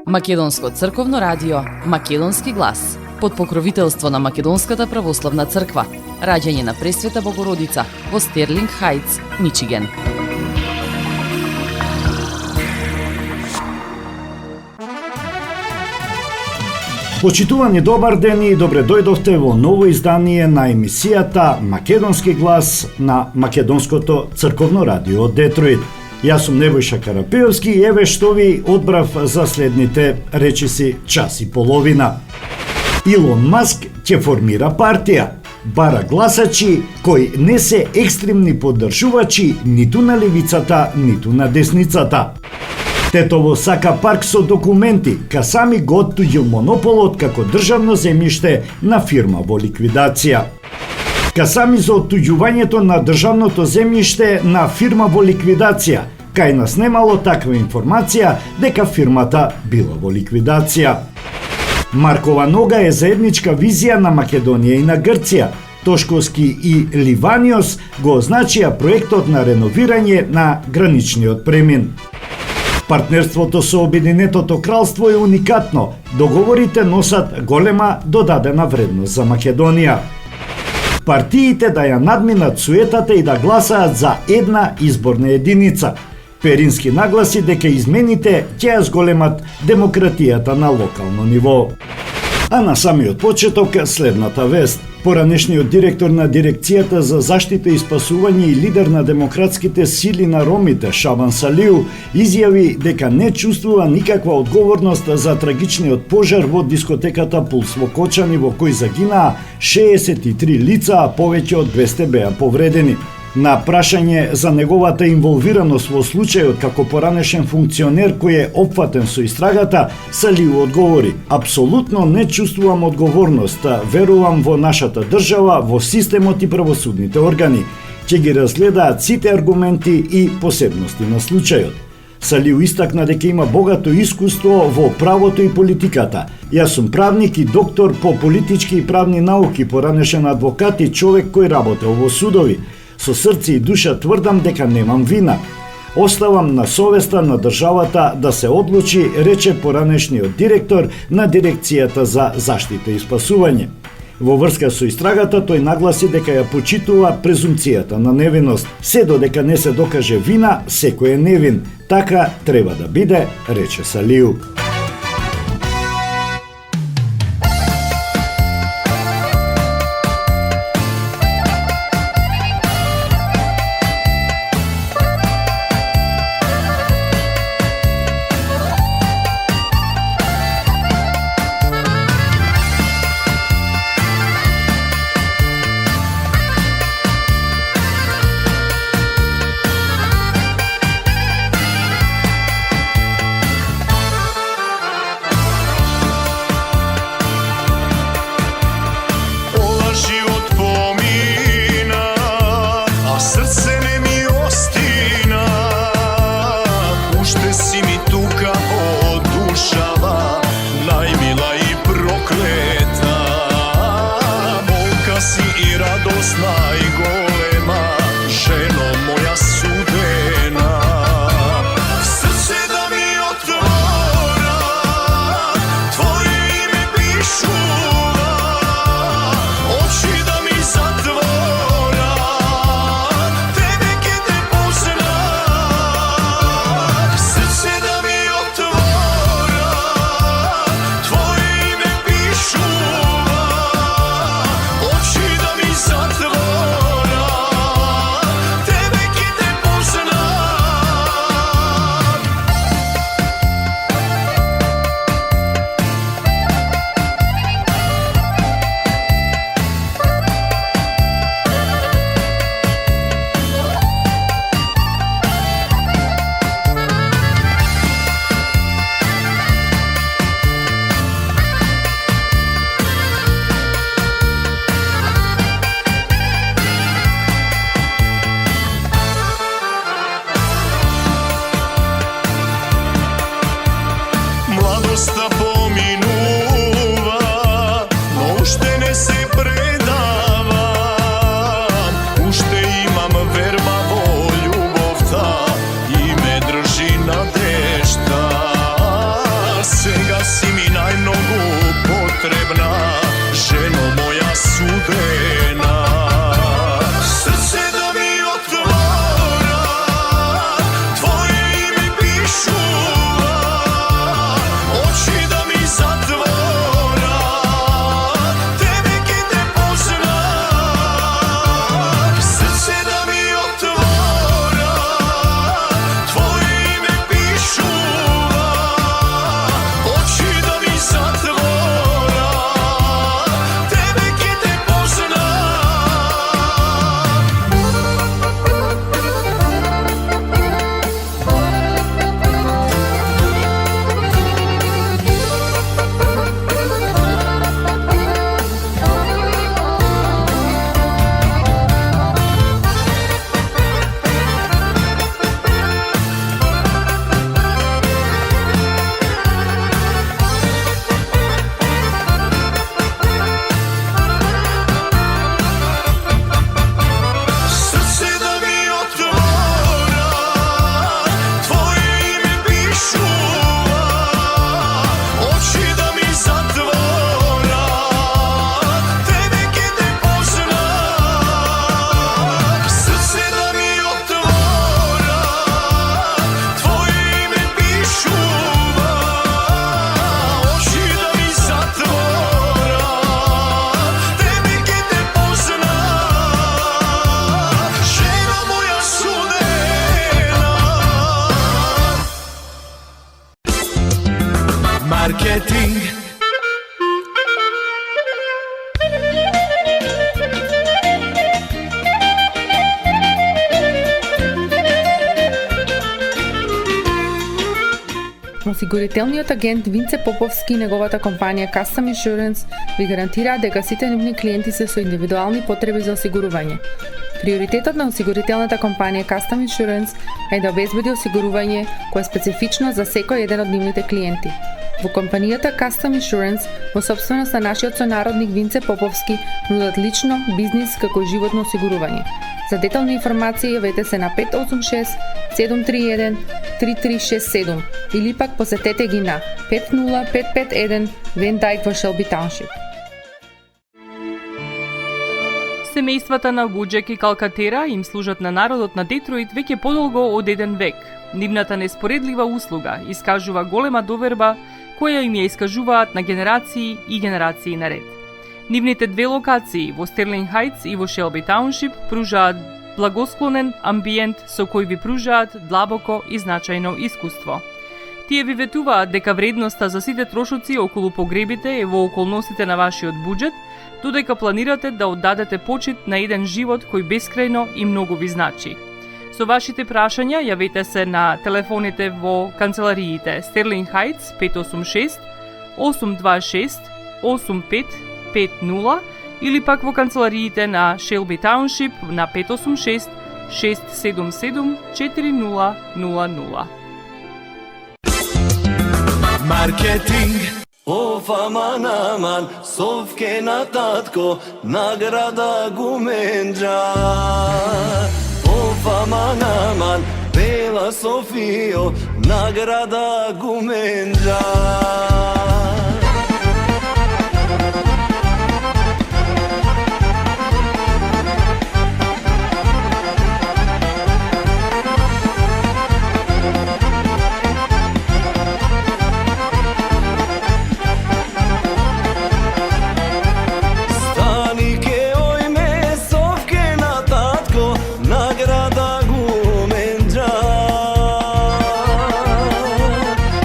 Македонско црковно радио, Македонски глас. Под покровителство на Македонската православна црква. Раѓање на Пресвета Богородица во Стерлинг Хајтс, Мичиген. Почитувани добар ден и добре дојдовте во ново издание на емисијата Македонски глас на Македонското црковно радио Детройт. Јас сум Небојша Карапеовски и еве што ви одбрав за следните речиси час и половина. Илон Маск ќе формира партија, бара гласачи кои не се екстремни поддржувачи ниту на левицата, ниту на десницата. Тетово сака парк со документи, ка сами го оттуѓил монополот како државно земјиште на фирма во ликвидација. Касами за оттуѓувањето на државното земјиште на фирма во ликвидација, кај нас немало таква информација дека фирмата била во ликвидација. Маркова нога е заедничка визија на Македонија и на Грција. Тошковски и Ливаниос го означија проектот на реновирање на граничниот премин. Партнерството со Обединетото кралство е уникатно. Договорите носат голема додадена вредност за Македонија. Партиите да ја надминат суетата и да гласаат за една изборна единица. Перински нагласи дека измените ќе ја зголемат демократијата на локално ниво. А на самиот почеток следната вест. Поранешниот директор на Дирекцијата за заштита и спасување и лидер на демократските сили на ромите Шабан Салиу изјави дека не чувствува никаква одговорност за трагичниот пожар во дискотеката Пулс во Кочани, во кој загинаа 63 лица, а повеќе од 200 беа повредени. На прашање за неговата инволвираност во случајот како поранешен функционер кој е опфатен со истрагата, Салиу одговори: "Апсолутно не чувствувам одговорност, верувам во нашата држава, во системот и правосудните органи. Ќе ги разгледаат сите аргументи и посебности на случајот." Салиу истакна дека има богато искуство во правото и политиката. "Јас сум правник и доктор по политички и правни науки, поранешен адвокат и човек кој работел во судови. Со срце и душа тврдам дека немам вина. Оставам на совеста на државата да се одлучи", рече поранешниот директор на Дирекцијата за заштита и спасување. Во врска со истрагата, тој нагласи дека ја почитува презумцијата на невиност. Се додека не се докаже вина, секој е невин. Така треба да биде, рече Салиу. Маркетинг. Осигурителниот агент Винце Поповски и неговата компанија Custom Insurance ви гарантираат дека сите нивни клиенти се со индивидуални потреби за осигурување. Приоритетот на осигурителната компанија Custom Insurance е да обезбеди осигурување кое е специфично за секој еден од нивните клиенти. Во компанијата Custom Insurance, во сопственост на нашиот сонародник Винце Поповски, нудат лично, бизнис како и животно осигурување. За детални информации јавете се на 586 731 3367 или пак посетете ги на 50551 Вен Дайк во Шелби Тауншип. Семејствата на Вуџек и Калкатера им служат на народот на Детройт веќе подолго од еден век. Нивната неспоредлива услуга искажува голема доверба која им ја искажуваат на генерации и генерации наред. Нивните две локации во Стерлинг Хајтс и во Шелби Тауншип пружаат благосклонен амбиент со кој ви пружаат длабоко и значајно искуство. Тие ви ветуваат дека вредноста за сите трошоци околу погребите е во околностите на вашиот буџет, додека планирате да оддадете почит на еден живот кој бескрајно и многу ви значи. Со вашите прашања јавете се на телефоните во канцелариите Стерлинг Хајтс 586 826 8550 или пак во канцелариите на Шелби Тауншип на 586 677 4000. Маркетинг. Оф, аман, аман, совке на татко, награда гуменџа. Оф, аман, аман, Бела Софијо, награда гуменџа.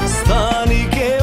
Stani che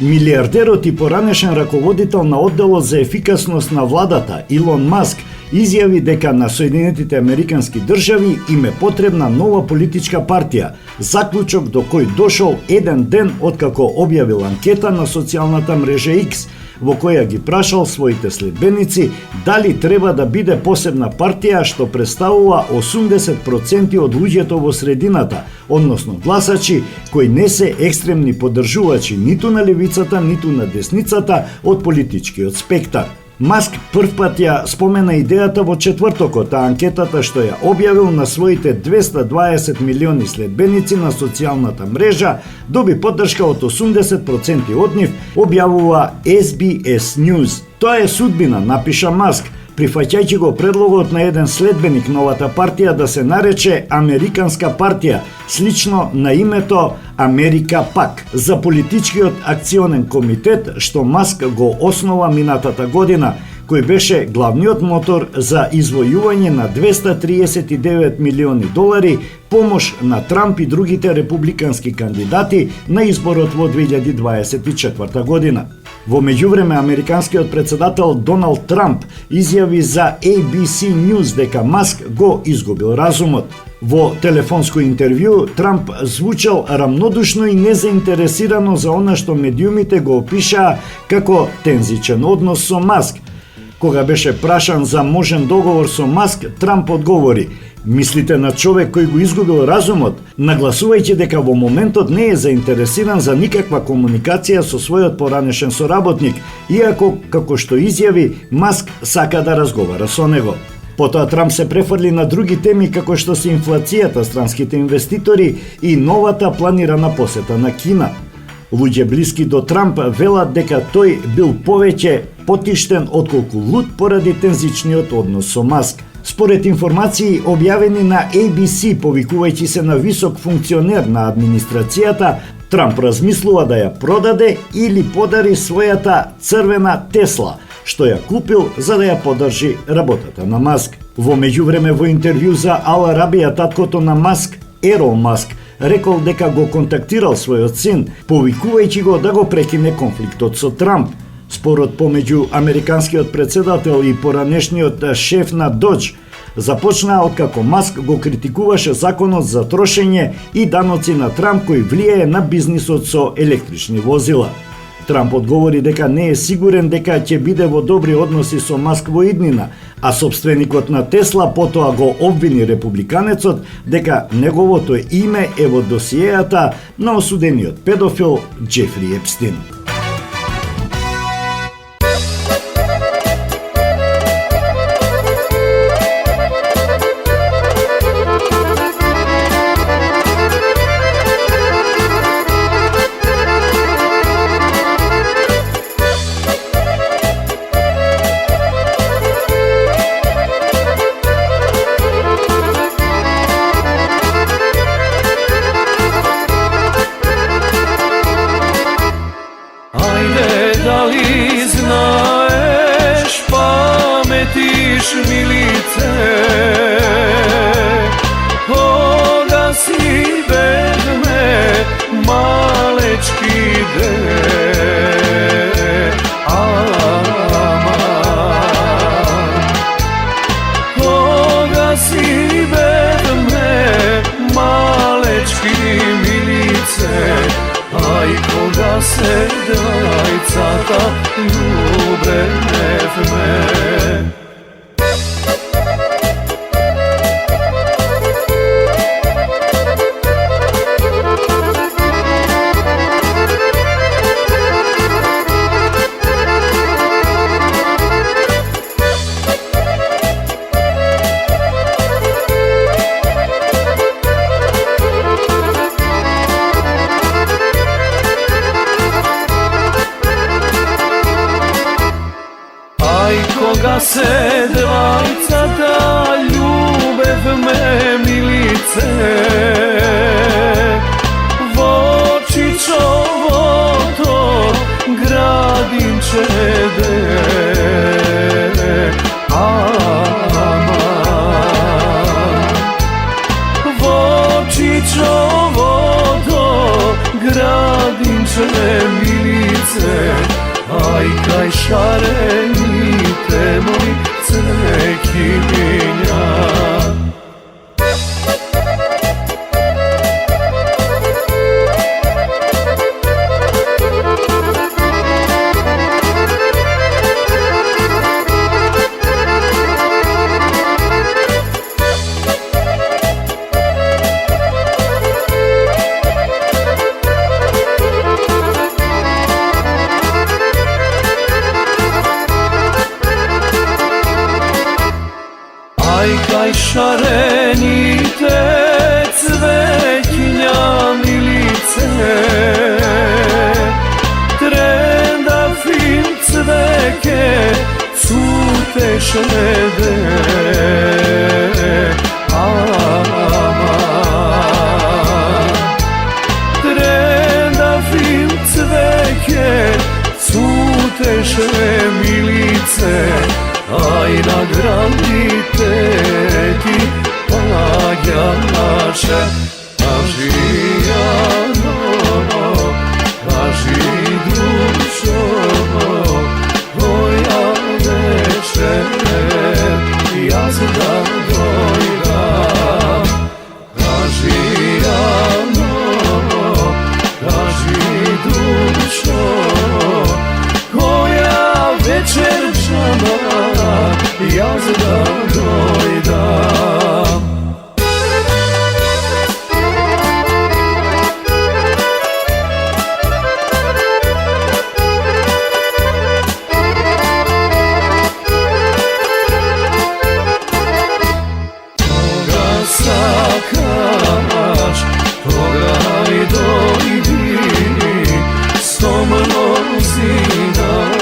Милиардерот и поранешен раководител на одделот за ефикасност на владата Илон Маск изјави дека на Соединетите Американски држави им е потребна нова политичка партија, заклучок до кој дошол еден ден откако објавил анкета на социјалната мрежа X, во која ги прашал своите следбеници дали треба да биде посебна партија што представува 80% од луѓето во средината, односно гласачи кои не се екстремни поддржувачи ниту на левицата, ниту на десницата од политичкиот спектар. Маск првпат ја спомена идејата во четвртокот, а анкетата што ја објавил на своите 220 милиони следбеници на социјалната мрежа доби поддршка од 80% од нив, објавува SBS News. Тоа е судбина, напиша Маск, прифаќајќи го предлогот на еден следбеник новата партија да се нарече Американска партија, слично на името Америка Пак, за политичкиот акционен комитет што Маск го основа минатата година, кој беше главниот мотор за извојување на 239 милиони долари помош на Трамп и другите републикански кандидати на изборот во 2024 година. Во меѓувреме, американскиот председател Доналд Трамп изјави за ABC News дека Маск го изгубил разумот. Во телефонско интервју, Трамп звучал рамнодушно и незаинтересирано за она што медиумите го опишаа како тензичен однос со Маск. Кога беше прашан за можен договор со Маск, Трамп одговори: "Мислите на човек кој го изгубил разумот?", нагласувајќи дека во моментот не е заинтересиран за никаква комуникација со својот поранешен соработник, иако, како што изјави, Маск сака да разговара со него. Потоа Трамп се префрли на други теми како што се инфлацијата, странските инвеститори и новата планирана посета на Кина. Луѓе блиски до Трамп велат дека тој бил повеќе потиштен отколку луд поради тензичниот однос со Маск. Според информации објавени на ABC, повикувајќи се на висок функционер на администрацијата, Трамп размислува да ја продаде или подари својата црвена Тесла, што ја купил за да ја поддржи работата на Маск. Во меѓувреме, во интервју за Ал Арабија, таткото на Маск, Ерол Маск, рекол дека го контактирал својот син, повикувајќи го да го прекине конфликтот со Трамп. Спорот помеѓу американскиот председател и поранешниот шеф на Dodge започнаа откако Маск го критикуваше законот за трошење и даноци на Трамп кој влијае на бизнисот со електрични возила. Трамп одговори дека не е сигурен дека ќе биде во добри односи со Маск во иднина, а собственикот на Тесла потоа го обвини републиканецот дека неговото име е во досиејата на осудениот педофил Џефри Епстин. Milice, koga si bedme malečki de, aman. Koga si bedme malečki milice, aj koga se dajcata ljube nevme. Koga se dvajcata ljubevme milice, voči čovoto gradinče de, aman. Voči čovoto gradinče milice, кај шарените мои цвеќиња. Кај шарените цвеќиња милице, трендав им цвеќе цутеше трендав им цвеќе цутеше милице, ај на граните ти паѓаше. Кажи Јано, кажи душо, која вечер јас да дојдам. Кажи Јано, кажи душо, која вечер џана јас да дојдам. Кога сакаш, тога и дојди со мнозина.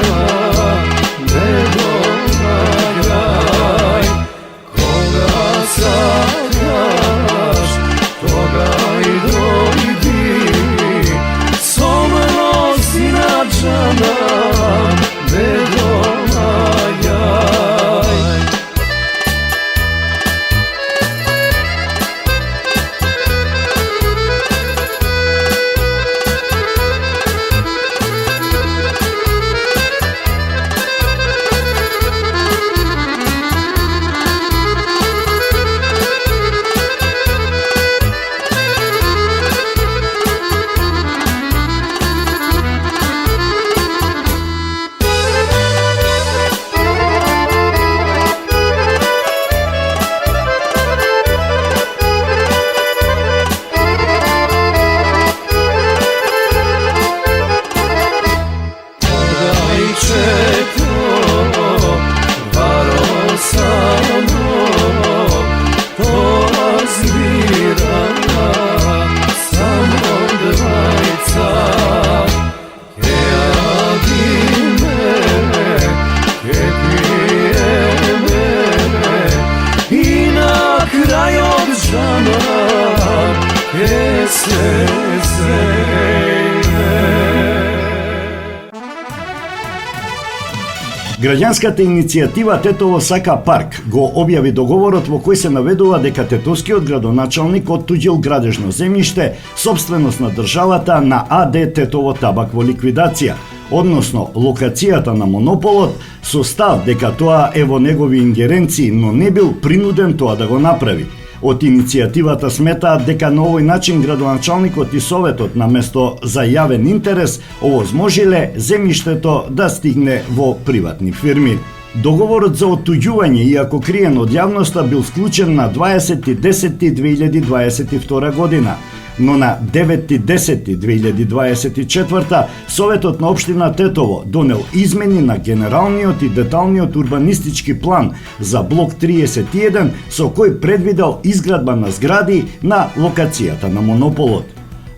Граѓанската иницијатива Тетово сака парк го објави договорот во кој се наведува дека тетовскиот градоначалник оттуѓил градежно земјиште, собственост на државата на АД Тетово табак во ликвидација, односно локацијата на монополот, со став дека тоа е во негови ингеренции, но не бил принуден тоа да го направи. Од иницијативата сметаат дека на овој начин градоначалникот и советот на место за јавен интерес овозможиле земјиштето да стигне во приватни фирми. Договорот за оттуѓување, иако криен од јавноста, бил склучен на 20.10.2022 година, но на 9.10.2024 Советот на општина Тетово донел измени на генералниот и деталниот урбанистички план за блок 31 со кој предвидел изградба на згради на локацијата на монополот.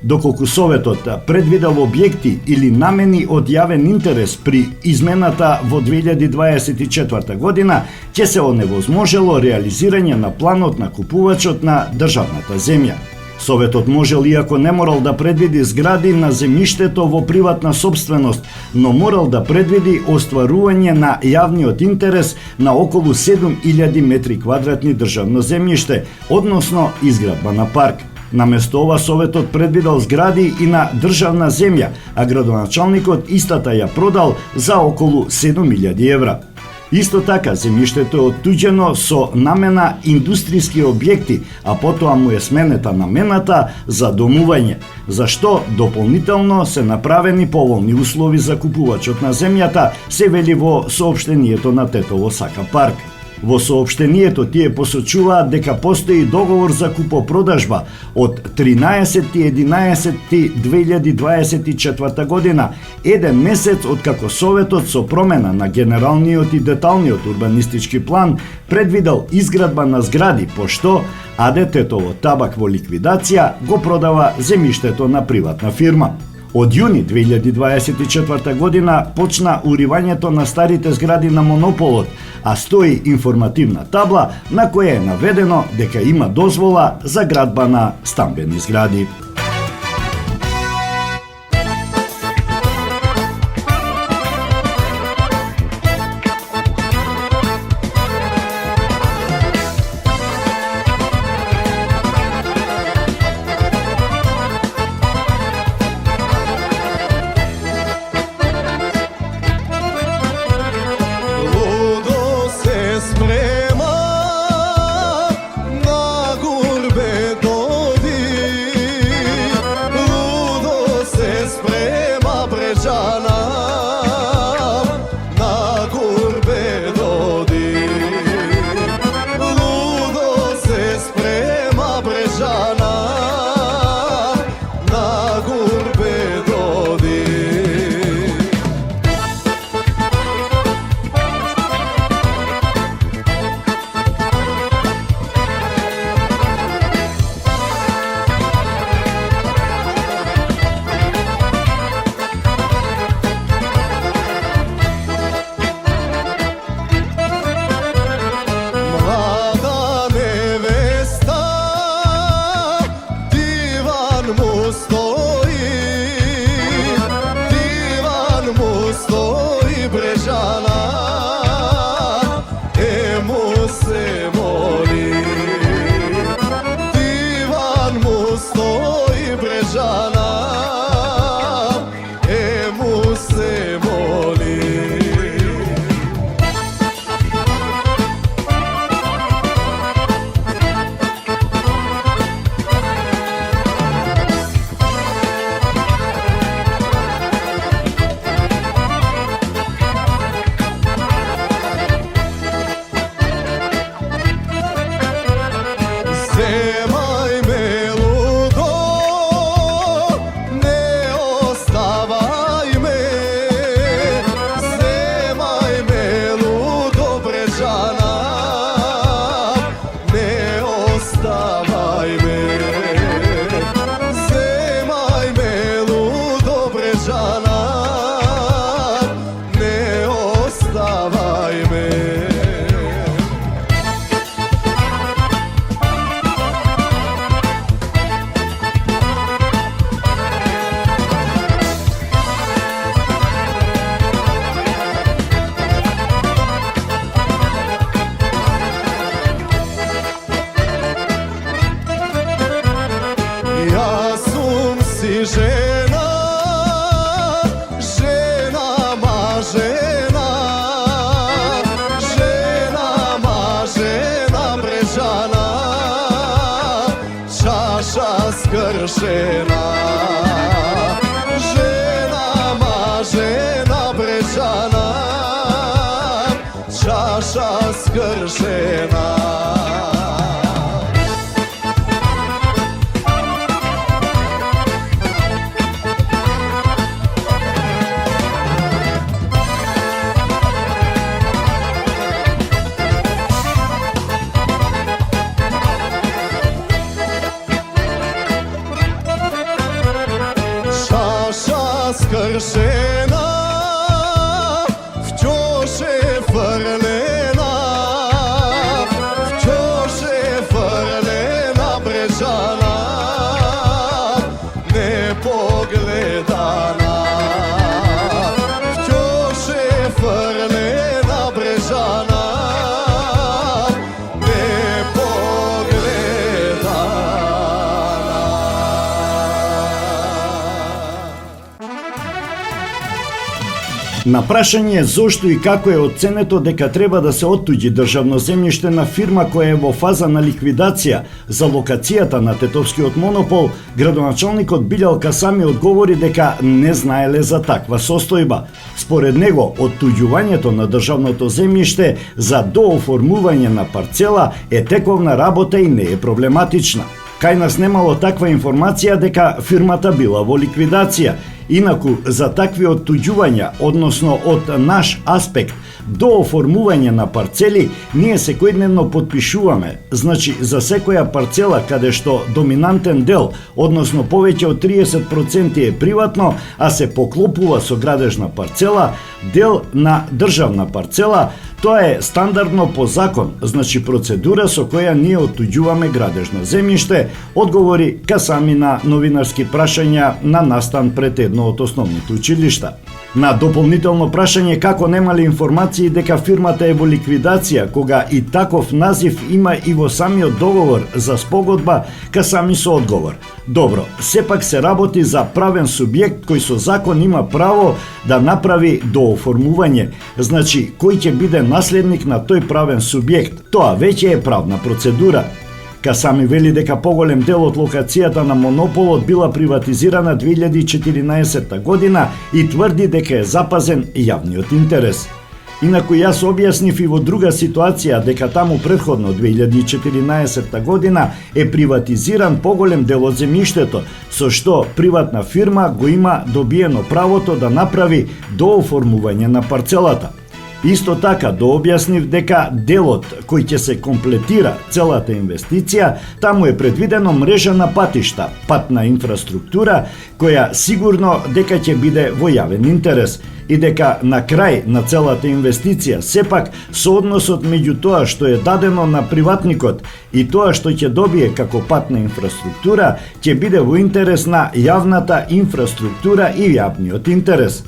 Доколку Советот предвидел објекти или намени од јавен интерес при измената во 2024 година, ќе се оневозможело реализирање на планот на купувачот на државната земја. Советот можел, иако не морал да предвиди згради на земјиштето во приватна собственост, но морал да предвиди остварување на јавниот интерес на околу 7000 метри квадратни државно земјиште, односно изградба на парк. Наместо ова Советот предвидел згради и на државна земја, а градоначалникот истата ја продал за околу 7.000 евра. Исто така, земјиштето е оттуѓено со намена индустријски објекти, а потоа му е сменета намената за домување, за што дополнително се направени поволни услови за купувачот на земјата, се вели во соопштението на Тетово Сака парк. Во соопштението тие посочуваат дека постои договор за купо-продажба од 13.11.2024 година, еден месец откако Советот со промена на генералниот и деталниот урбанистички план предвидел изградба на згради, пошто АД Тетово Табак во ликвидација го продава земјиштето на приватна фирма. Од јуни 2024 година почна уривањето на старите згради на монополот, а стои информативна табла на која е наведено дека има дозвола за градба на стамбени згради. Skršena, žena Brečana, čaša skršena. Skršena, v čoše frlena, v На прашање зошто и како е оценето дека треба да се оттуѓи државно земјиште на фирма која е во фаза на ликвидација за локацијата на тетовскиот монопол, градоначалникот Билјал Касами одговори дека не знаеле за таква состојба. Според него, оттуѓувањето на државното земјиште за дооформување на парцела е тековна работа и не е проблематична. Кај нас немало таква информација дека фирмата била во ликвидација. Инаку, за такви оттуѓувања, односно од наш аспект, до оформување на парцели, ние секојдневно подпишуваме. Значи, за секоја парцела каде што доминантен дел, односно повеќе од 30% е приватно, а се поклопува со градежна парцела, дел на државна парцела, тоа е стандардно по закон, значи процедура со која ние оттуѓуваме градежно земјиште, одговори Касами на новинарски прашања на настан пред едно од основните училишта. На дополнително прашање како немале информации дека фирмата е во ликвидација, кога и таков назив има и во самиот договор за спогодба, Касами со одговор: добро, сепак се работи за правен субјект кој со закон има право да направи дооформување, значи кој ќе биде наследник на тој правен субјект, тоа веќе е правна процедура. Касами вели дека поголем дел од локацијата на монополот била приватизирана 2014 година и тврди дека е запазен јавниот интерес. Инаку јас објаснив и во друга ситуација дека таму претходно 2014 година е приватизиран поголем дел од земјиштето, со што приватна фирма го има добиено правото да направи дооформување на парцелата. Исто така дообјаснив дека делот кој ќе се комплетира целата инвестиција, таму е предвидено мрежа на патишта, патна инфраструктура, која сигурно дека ќе биде во јавен интерес и дека на крај на целата инвестиција сепак соодносот меѓу тоа што е дадено на приватникот и тоа што ќе добие како патна инфраструктура ќе биде во интерес на јавната инфраструктура и јавниот интерес.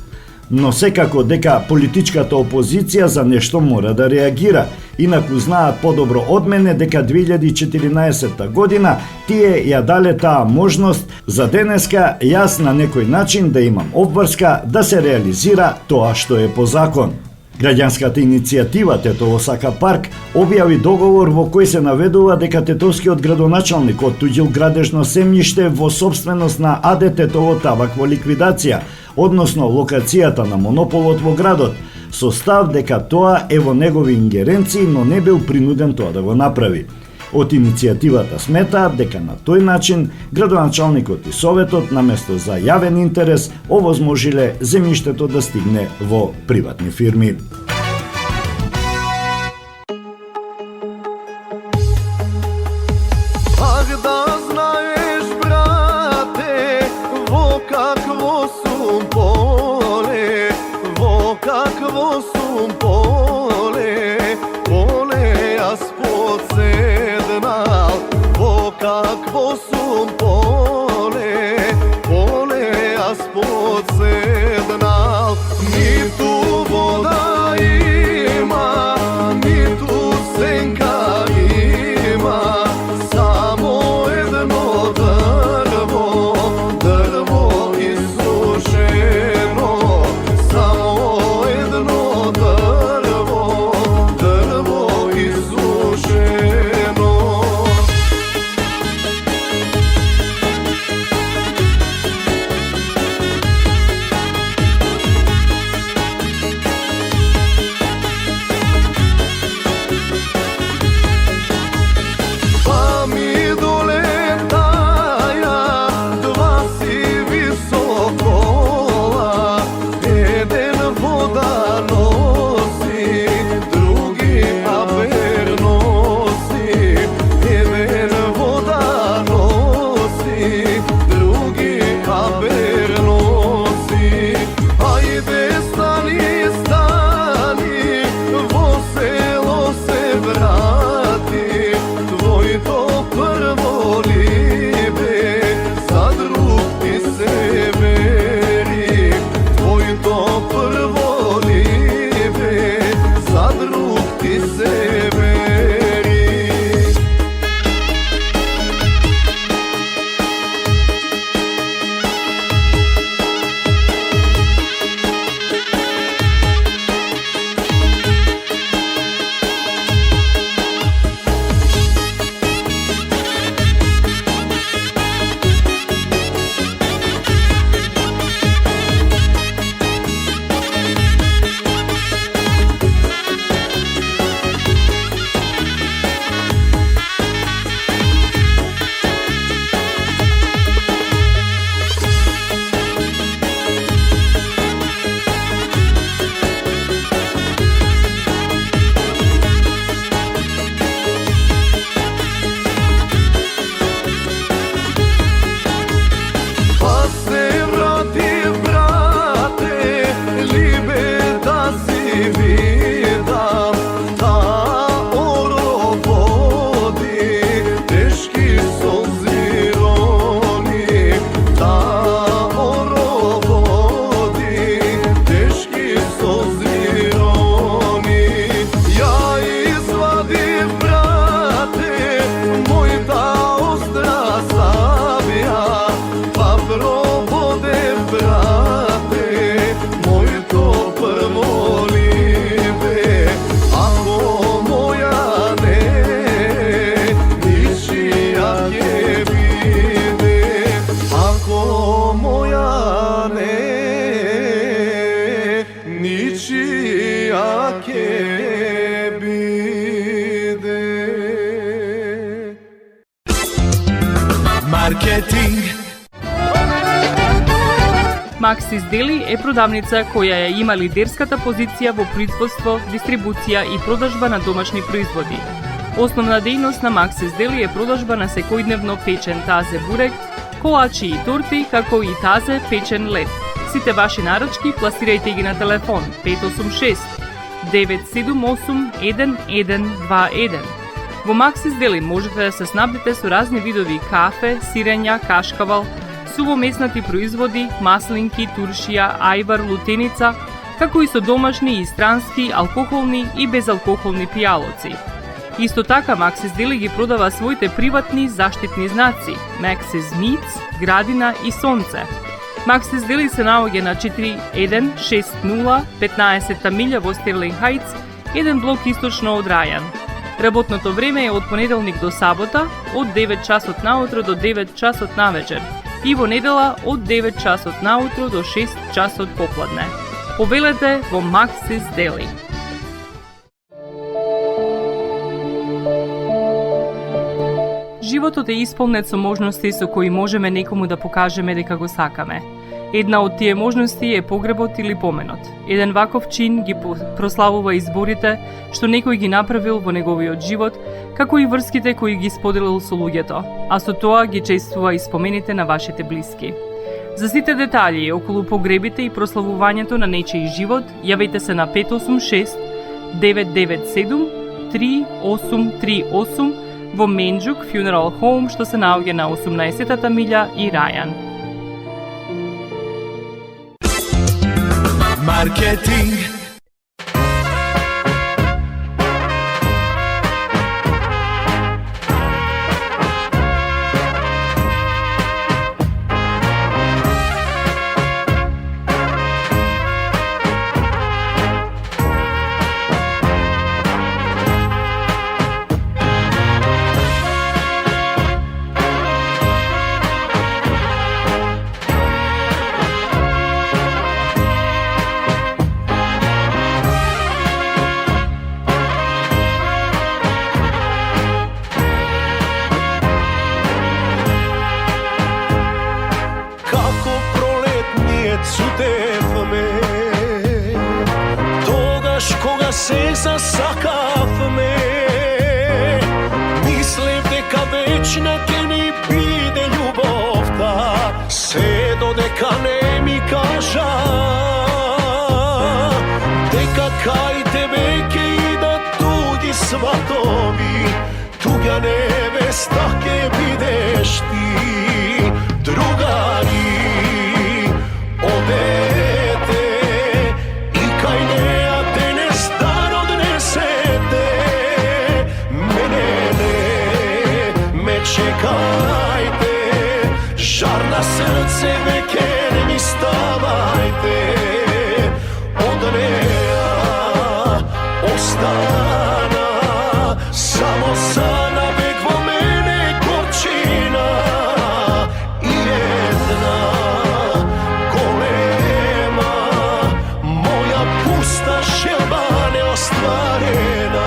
Но секако дека политичката опозиција за нешто мора да реагира, инаку знаат подобро од мене дека 2014 година тие ја дале таа можност за денеска јас на некој начин да имам обврска да се реализира тоа што е по закон. Граѓанската иницијатива Тетово сака парк објави договор во кој се наведува дека тетовскиот градоначалник оттуѓил градежно земјиште во сопственост на АД Тетово табак во ликвидација, односно локацијата на монополот во градот, со став дека тоа е во негови ингеренции, но не бил принуден тоа да го направи. Од иницијативата сметаат дека на тој начин градоначалникот и советот наместо за јавен интерес овозможиле земјиштето да стигне во приватни фирми. Ах да знаеш, брате, во какво сум поле, во какво сум поле, поле јас подседнал, во какво сум поле, поле јас подседнал, ниту вода има, ниту сенка има, само едно дрво, дрво изсушено, само едно дрво, дрво изсушено. Маркетинг. Максис Дели е продавница која ја има лидерската позиција во производство, дистрибуција и продажба на домашни производи. Основна дејност на Максис Дели е продажба на секојдневно печен тазе бурек, колачи и торти, како и тазе печен лед. Сите ваши нарачки пласирајте ги на телефон 586 978 1121. Во Максис Дели можете да се снабдите со разни видови кафе, сирења, кашкавал, сувомеснати производи, маслинки, туршија, ајвар, лутеница, како и со домашни и странски, алкохолни и безалкохолни пијалоци. Исто така, Максис Дели ги продава своите приватни заштитни знаци Maxis Meats, Градина и Сонце. Максис Дели се наоѓа на 4160 15-та милја во Стерлинг Хајтс, еден блок источно од Рајан. Работното време е од понеделник до сабота, од 9 часот наутро до 9 часот навечер и во недела од 9 часот наутро до 6 часот попладне. Повелете во Максис Дели. Животот е исполнет со можности со кои можеме некому да покажеме дека го сакаме. Една од тие можности е погребот или поменот. Еден ваков чин ги прославува изборите што некој ги направил во неговиот живот, како и врските кои ги споделил со луѓето, а со тоа ги чествува и спомените на вашите блиски. За сите детали околу погребите и прославувањето на нечиј живот, јавете се на 586 997 3838 во Менџук Funeral Home, што се наоѓа на 18-та милја и Рајан. Маркетинг. Тогаш кога се засакавме, мислев дека вечна ќе ни биде љубовта, се додека не ми кажа дека кај тебе ќе идат туѓи сватови, туѓа невеста ќе бидеш ти, другари одете и кај неа денес дар однесете, мене не ме чекајте, жар на срце веќе не ми ставајте, од неа остана само сана бег во мене горчина и една голема моја пуста желба неостварена.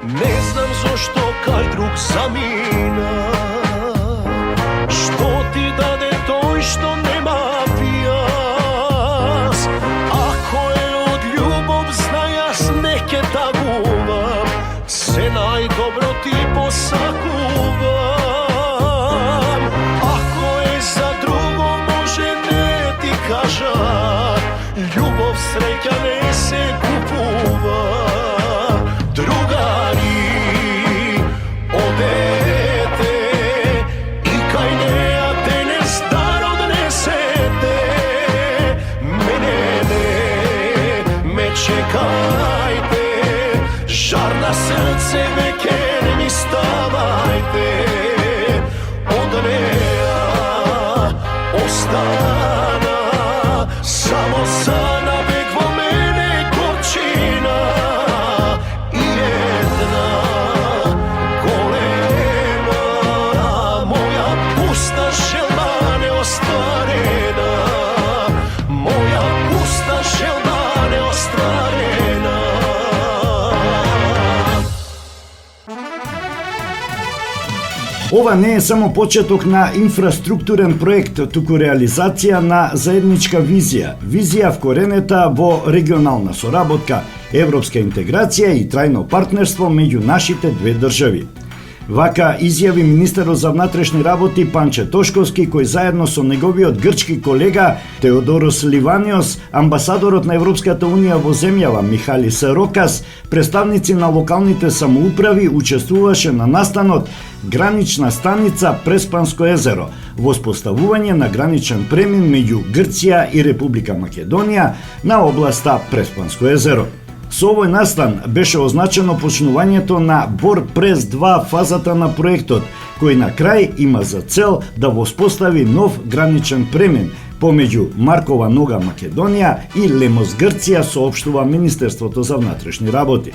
Не знам зошто кај друг замина, што ти даде тој што немав јас. Ако е од љубов, знај јас не ќе тагувам, се најдобро ти посакувам. Ако е за друго, може не ти кажа, љубов среќа не се купува. Другари одете и кај неа денес дар однесете, мене ostana, samo sana vek vo mene gorčina i jedna golema, moja pusta želba neostvarena, moja pusta želba neostvarena. Ова не е само почеток на инфраструктурен проект, туку реализација на заедничка визија. Визија вкоренета во регионална соработка, европска интеграција и трајно партнерство меѓу нашите две држави. Вака изјави министерот за внатрешни работи Панче Тошковски, кој заедно со неговиот грчки колега Теодорос Ливаниос, амбасадорот на Европската унија во земјава Михалис Рокас, представници на локалните самоуправи учествуваше на настанот Гранична станица Преспанско езеро, во споставување на граничен премин меѓу Грција и Република Македонија на областа Преспанско езеро. Со овој настан беше означено почнувањето на Бор Прес 2 фазата на проектот, кој на крај има за цел да воспостави нов граничен премин помеѓу Маркова Нога Македонија и Лемос Грција, соопштува Министерството за внатрешни работи.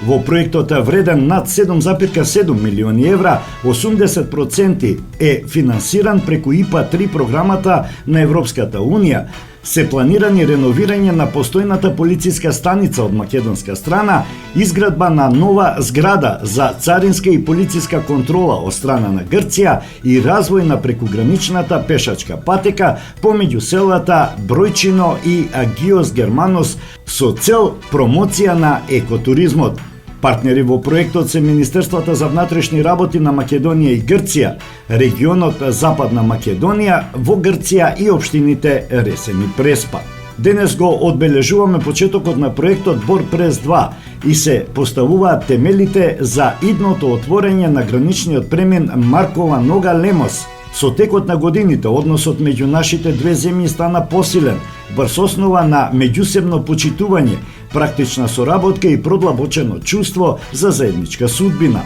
Во проектот вреден над 7,7 милиони евра, 80% е финансиран преку ИПА-3 програмата на Европската Унија. Се планирани реновирање на постојната полициска станица од македонска страна, изградба на нова зграда за царинска и полициска контрола од страна на Грција и развој на прекуграничната пешачка патека помеѓу селата Бројчино и Агиос Германос со цел промоција на екотуризмот. Партнери во проектот се Министерствата за внатрешни работи на Македонија и Грција, регионот Западна Македонија во Грција и општините Ресен и Преспа. Денес го одбележуваме почетокот на проектот Бор Прес 2 и се поставуваат темелите за идното отворање на граничниот премин Маркова Нога Лемос. Со текот на годините односот меѓу нашите две земји стана посилен, врз основа на меѓусебно почитување, практична соработка и продлабочено чувство за заедничка судбина.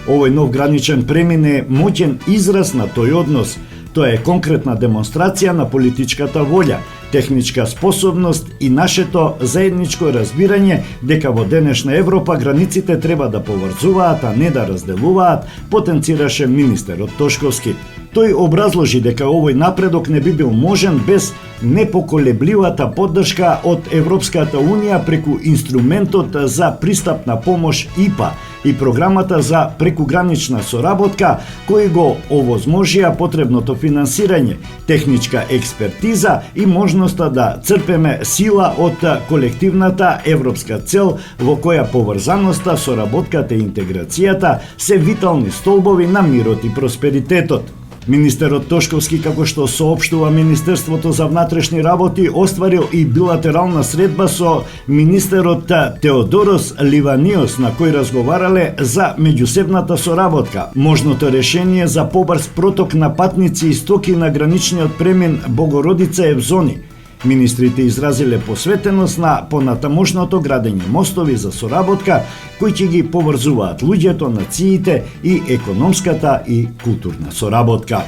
Овој нов граничен премин е моќен израз на тој однос. Тоа е конкретна демонстрација на политичката волја, техничка способност и нашето заедничко разбирање дека во денешна Европа границите треба да поврзуваат, а не да разделуваат, потенцираше министерот Тошковски. Тој образложи дека овој напредок не би бил можен без непоколебливата поддршка од Европската Унија преку инструментот за пристапна помош ИПА и програмата за прекугранична соработка, кои го овозможија потребното финансирање, техничка експертиза и можноста да црпеме сила од колективната европска цел во која поврзаноста, соработката и интеграцијата се витални столбови на мирот и просперитетот. Министерот Тошковски, како што соопштува Министерството за внатрешни работи, остварил и билатерална средба со министерот Теодорос Ливаниос, на кој разговарале за меѓусебната соработка, можното решение за побрз проток на патници и стоки на граничниот премин Богородица Евзони. Министрите изразиле посветеност на понатамошното градење мостови за соработка, кои ќе ги поврзуваат луѓето, нациите и економската и културна соработка.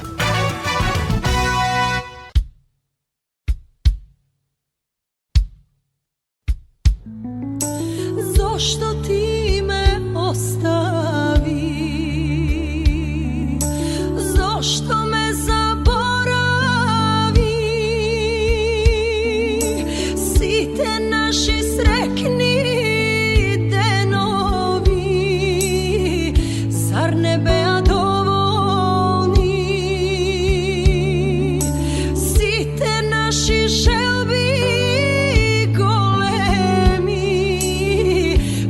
Зошто ти ме остави? Зошто ме заборави? Сите наши срекни денови, зар не беа доволни? Сите наши желби големи,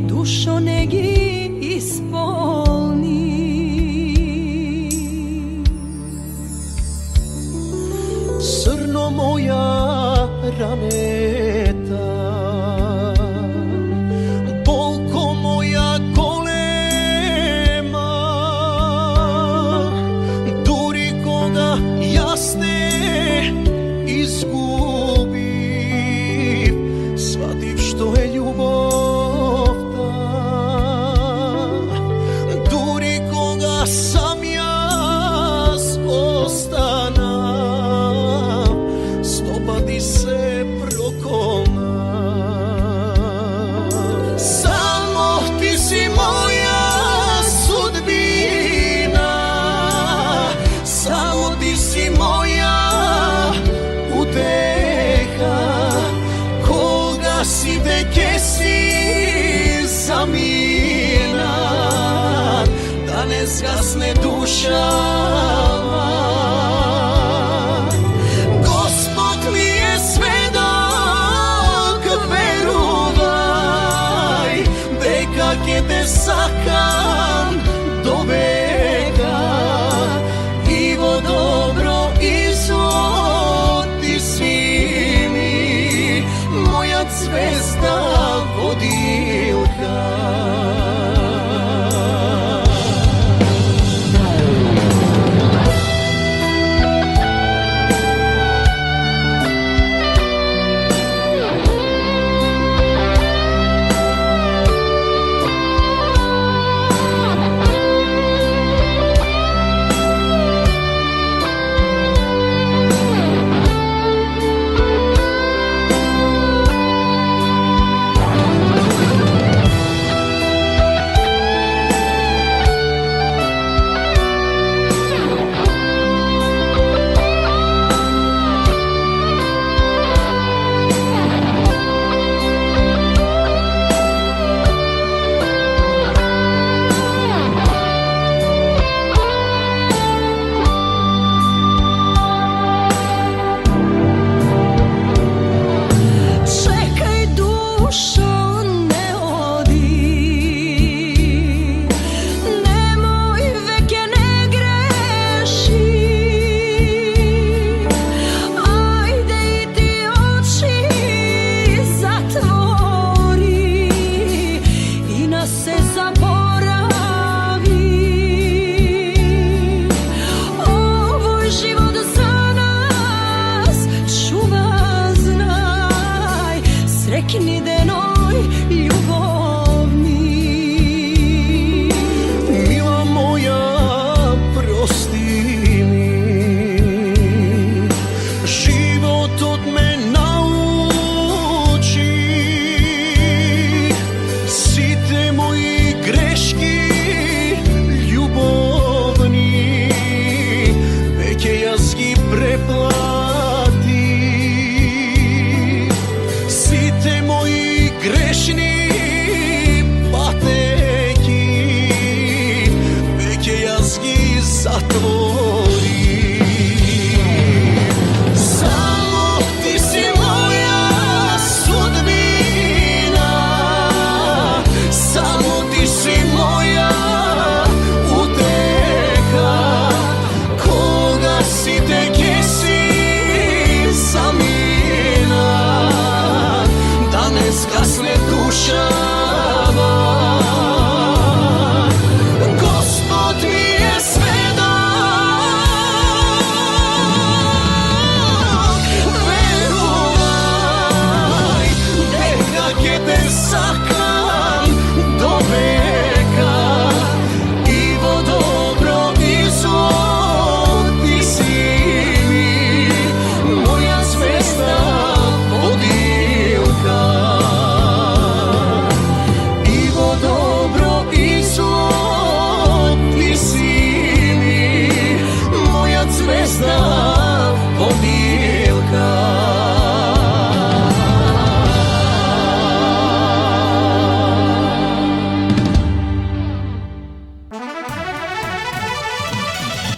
душо не ги исполни. Срно моја рамета, болко моја голема, дури кога јас не изгубив, сватив што е љубовта. Дури кога сам јас останав, скасне душава. Господ ми е сведок, верувај, дека ќе те сакам до века, и во добро и зло ти си ми моја звезда водилка.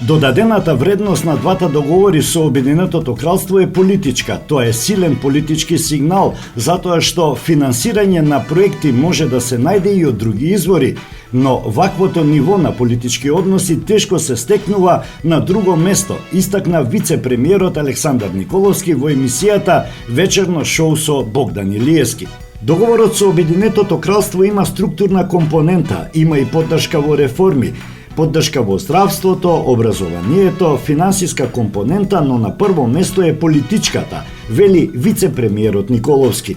Додадената вредност на двата договори со Обединетото кралство е политичка. Тоа е силен политички сигнал, затоа што финансирање на проекти може да се најде и од други извори, но ваквото ниво на политички односи тешко се стекнува на друго место, истакна вице-премиерот Александар Николовски во емисијата Вечерно шоу со Богдан Илиевски. Договорот со Обединетото кралство има структурна компонента, има и поддршка во реформи, поддршка во здравството, образованието, финансиска компонента, но на прво место е политичката, вели вице-премиерот Николовски.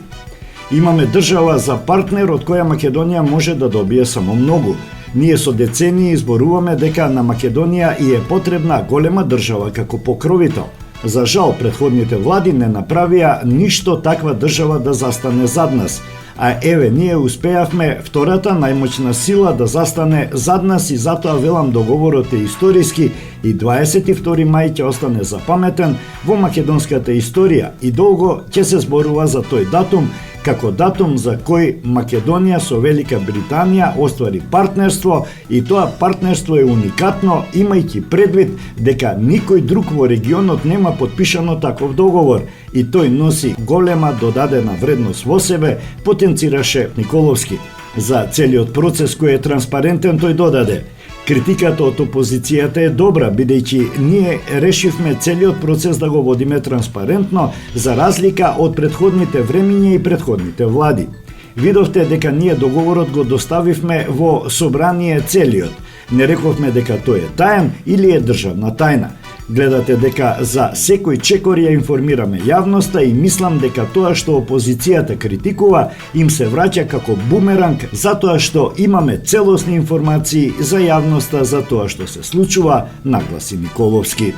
Имаме држава за партнер од која Македонија може да добие само многу. Ние со децении изборуваме дека на Македонија и е потребна голема држава како покровител. За жал, претходните влади не направија ништо таква држава да застане зад нас. А еве, ние успеавме втората најмоćна сила да застане зад нас и затоа велам договорот е историски И 22 мај ќе остане запаметен во македонската историја и долго ќе се зборува за тој датум како датум за кој Македонија со Велика Британија оствари партнерство, и тоа партнерство е уникатно имајќи предвид дека никој друг во регионот нема подпишано таков договор и тој носи голема додадена вредност во себе, потенцираше Николовски. За целиот процес кој е транспарентен тој додаде: критиката од опозицијата е добра, бидејќи ние решивме целиот процес да го водиме транспарентно, за разлика од претходните времиња и претходните влади. Видовте дека ние договорот го доставивме во собрание целиот. Не рековме дека тој е таен или е државна тајна. Гледате дека за секој чекор ја информираме јавноста и мислам дека тоа што опозицијата критикува им се враќа како бумеранг, затоа што имаме целосни информации за јавноста за тоа што се случува, нагласи Николовски.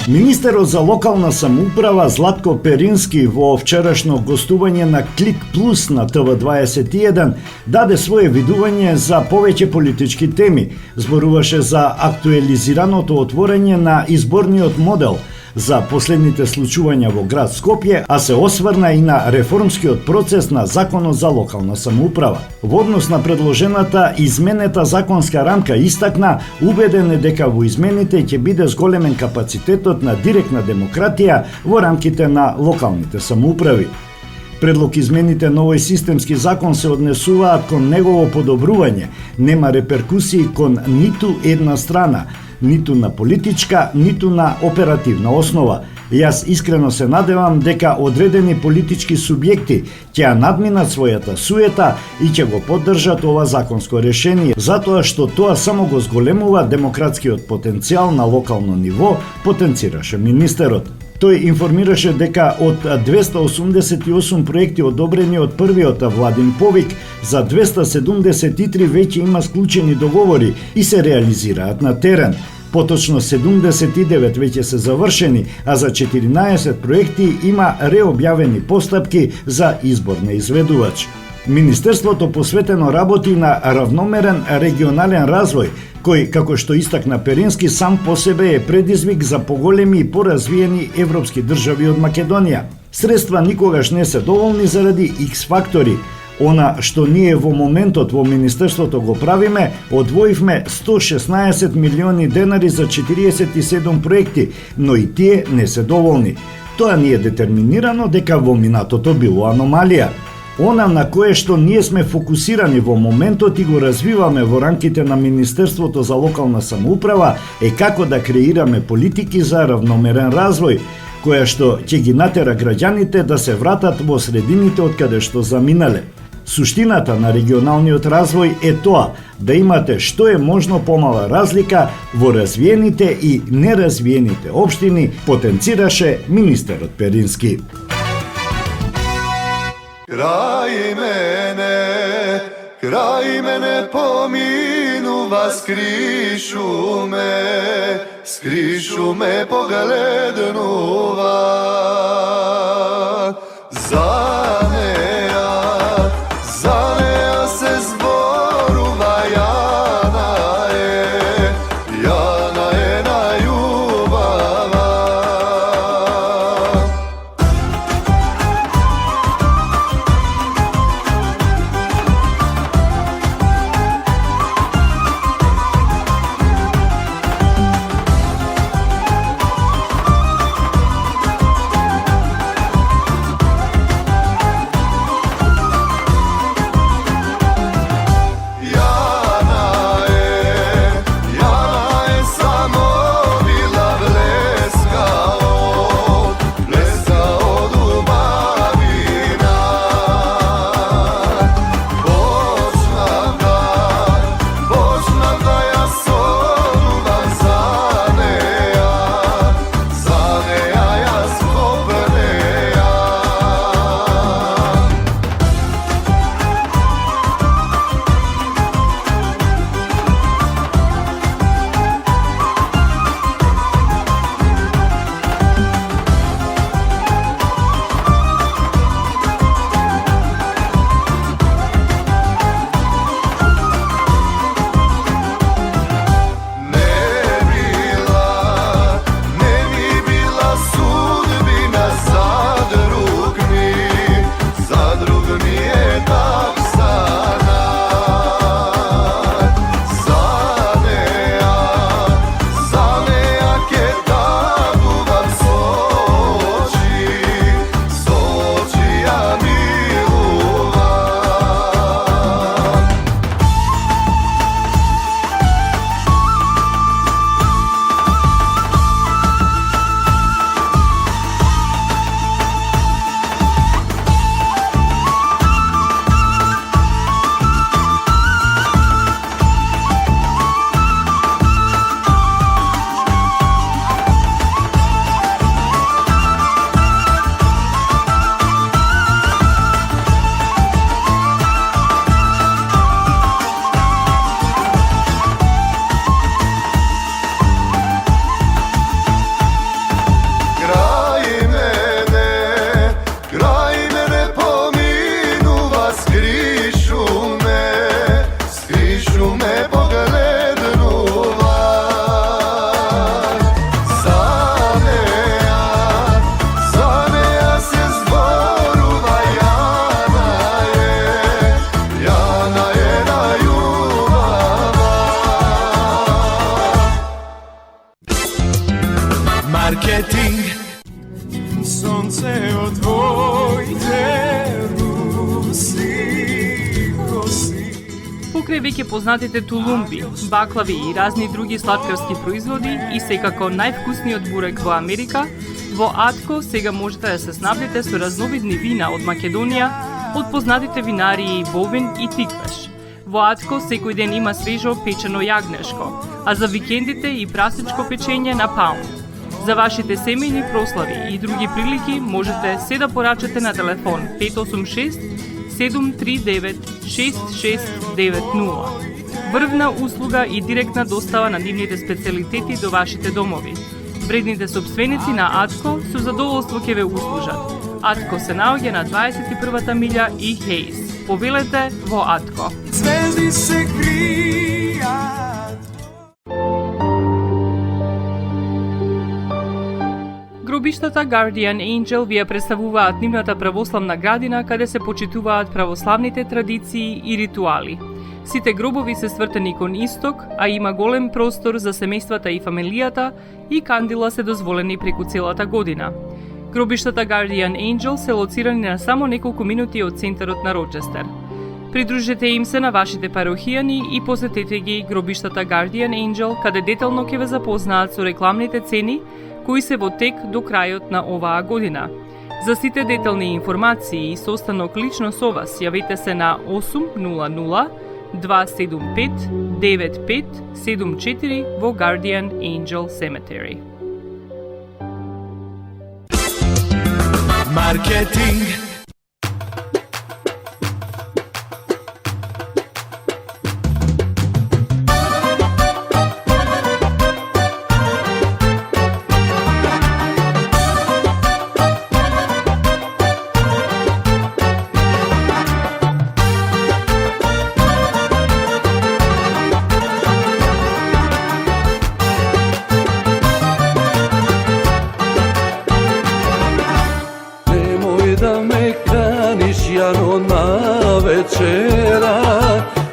Министерот за локална самоуправа Златко Перински во вчерашно гостување на Клик Плюс на ТВ21 даде свое видување за повеќе политички теми. Зборуваше за актуализираното отворање на изборниот модел, за последните случувања во град Скопје, а се осврна и на реформскиот процес на Законот за локална самоуправа. Во однос на предложената изменета законска рамка истакна, убеден е дека во измените ќе биде зголемен капацитетот на директна демократија во рамките на локалните самоуправи. Предлог измените на овој системски закон се однесуваат кон негово подобрување, нема реперкусии кон ниту една страна, ниту на политичка, ниту на оперативна основа. Јас искрено се надевам дека одредени политички субјекти ќе ја надминат својата суета и ќе го поддржат ова законско решение, затоа што тоа само го зголемува демократскиот потенцијал на локално ниво, потенцираше министерот. Тој информираше дека од 288 проекти одобрени од првиот владин повик, за 273 веќе има склучени договори и се реализираат на терен. Поточно 79 веќе се завршени, а за 14 проекти има реобјавени постапки за избор на изведувач. Министерството посветено работи на равномерен регионален развој, кој, како што истакна Перински, сам по себе е предизвик за поголеми и поразвиени европски држави од Македонија. Средства никогаш не се доволни заради X фактори. Она што ние во моментот во Министерството го правиме, одвоивме 116 милиони денари за 47 проекти, но и тие не се доволни. Тоа ни е детерминирано дека во минатото било аномалија. Она на кое што ние сме фокусирани во моментот и го развиваме во рамките на Министерството за локална самоуправа е како да креираме политики за равномерен развој, која што ќе ги натера граѓаните да се вратат во средините од каде што заминале. Суштината на регионалниот развој е тоа да имате што е можно помала разлика во развиените и неразвиените општини, потенцираше министерот Перински. Крај мене поминува, скришу ме погледнува. За неа се зборува, Јана е најубава. веќе познатите тулумби, баклави и разни други сладкарски производи и секако највкусниот бурек во Америка, во Атко сега можете да се снабдите со разновидни вина од Македонија, од познатите винарии Бовин и Тиквеш. Во Атко секој ден има свежо печено јагнешко, а за викендите и прасничко печење на паун. За вашите семејни прослави и други прилики можете се да порачате на телефон 586 739 6690. Врвна услуга и директна достава на нивните специјалитети до вашите домови. Вредните собственици на Атко со задоволство ќе ве услужат. Атко се наоѓа на 21-та милја и Хейс. Повелете во Атко. Звезди се кријат. Гробиштата Guardian Angel ви ја представуваат нивната православна градина каде се почитуваат православните традиции и ритуали. Сите гробови се свртени кон исток, а има голем простор за семејствата и фамилијата и кандила се дозволени преку целата година. Гробиштата Guardian Angel се лоцирани на само неколку минути од центарот на Рочестер. Придружете им се на вашите парохијани и посетете ги гробиштата Guardian Angel, каде детално ќе ве запознаат со рекламните цени кои се во тек до крајот на оваа година. За сите детални информации и состанок лично со вас, јавете се на 800 275 9574 во Guardian Angel Cemetery. Маркетинг.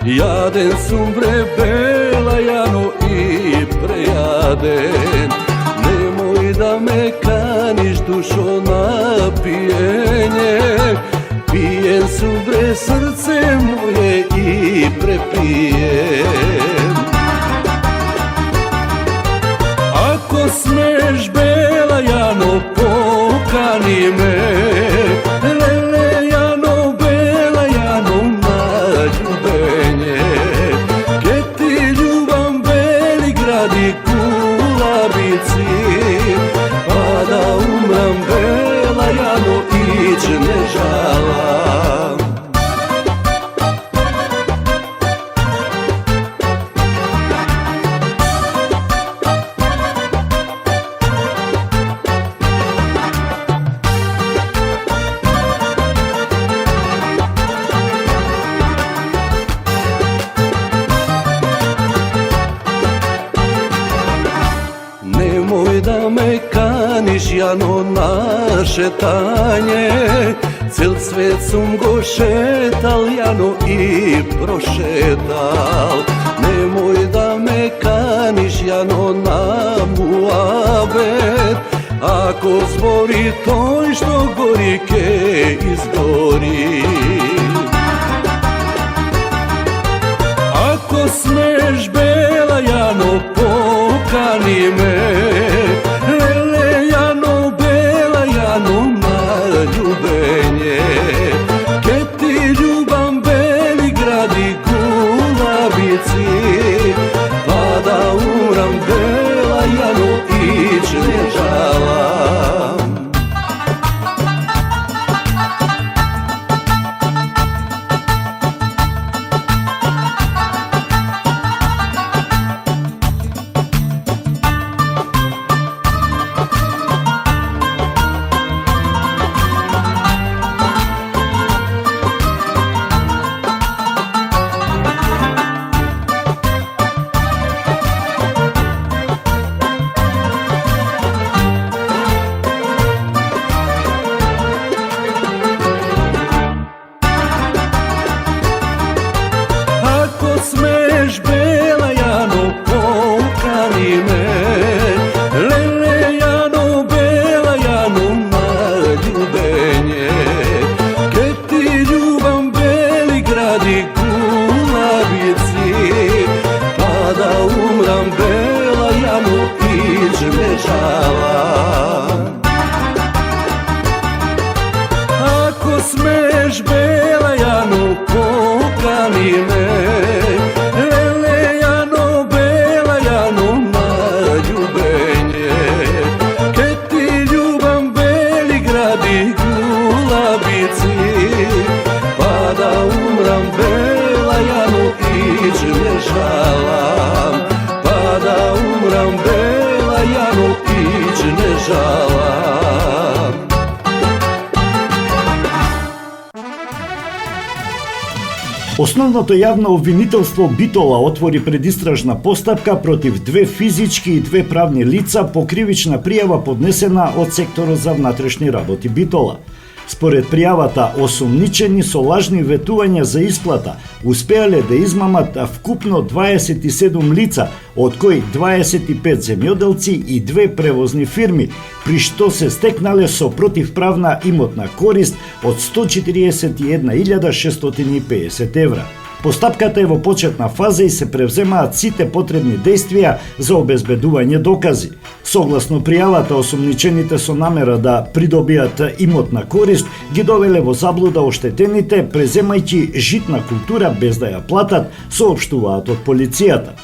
Јаден сум бре бела јано и прејаден. Немој да ме каниш душо на пиење. Пиен сум бре срце моје и препиен. Ако смеш бела јано покани ме. Не жалам. Немој да ме каниш јано на шетање. Цел свет сум го шетал јано и прошетал. Немој да ме каниш јано на муабет. Ако збори тој што гори ке изгори. Ако смеш бела јано покани ме. Леле јано бела јано на љубење. Ке ти љубам бели гради гулабици. Па да умрам бела јано иć не жалам. žalam. Ako smeš bela Jano, pokani me, lele Jano, bela Jano, na ljubenje. Ke ti ljubam beli gradi gulabici, pa da umram bela Jano, ić ne žalam. Pa da umram bela Jano, ić ne žalam. Основното јавно обвинителство Битола отвори предистражна постапка против 2 физички и 2 правни лица по кривична пријава поднесена од секторот за внатрешни работи Битола. Според пријавата, осумничени со лажни ветувања за исплата успеале да измамат вкупно 27 лица, од кои 25 земјоделци и 2 превозни фирми, при што се стекнале со противправна имотна корист од 141.650 евра. Постапката е во почетна фаза и се превземаат сите потребни действија за обезбедување докази. Согласно пријавата, осумничените со намера да придобијат имотна корист ги довеле во заблуда оштетените, преземајќи житна култура без да ја платат, соопштуваат од полицијата.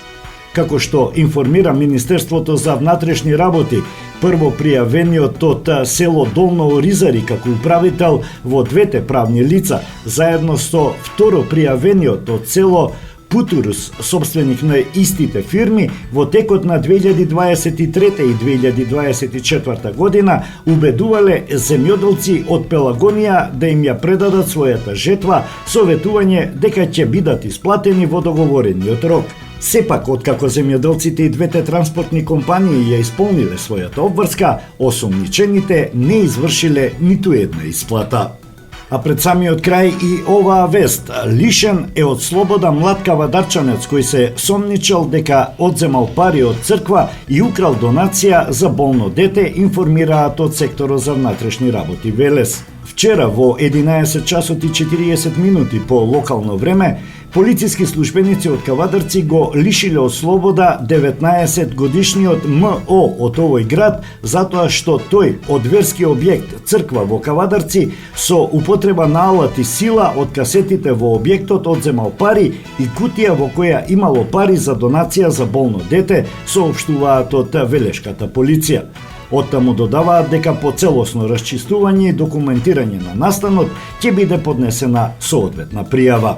Како што информира Министерството за внатрешни работи, прво пријавениот од село Долно Оризари како управител во 2 правни лица, заедно со второ пријавениот од село Путурус, собственик на истите фирми, во текот на 2023 и 2024 година убедувале земјоделци од Пелагонија да им ја предадат својата жетва со ветување дека ќе бидат исплатени во договорениот рок. Сепак, откако земјоделците и 2 транспортни компании ја исполниле својата обврска, осумничените не извршиле ниту една исплата. А пред самиот крај и оваа вест. Лишен е од слобода млад кавадарчанец кој се сомничал дека одземал пари од црква и украл донација за болно дете, информираат од секторот за внатрешни работи Велес. Вчера во 11 часот и 40 минути по локално време, полициски службеници од Кавадарци го лишиле од слобода 19 годишниот МО од овој град, затоа што тој од верски објект црква во Кавадарци со употреба на алат и сила од касетите во објектот одземал пари и кутија во која имало пари за донација за болно дете, соопштуваат од велешката полиција. Оттаму додаваат дека по целосно расчистување и документирање на настанот ќе биде поднесена соодветна пријава.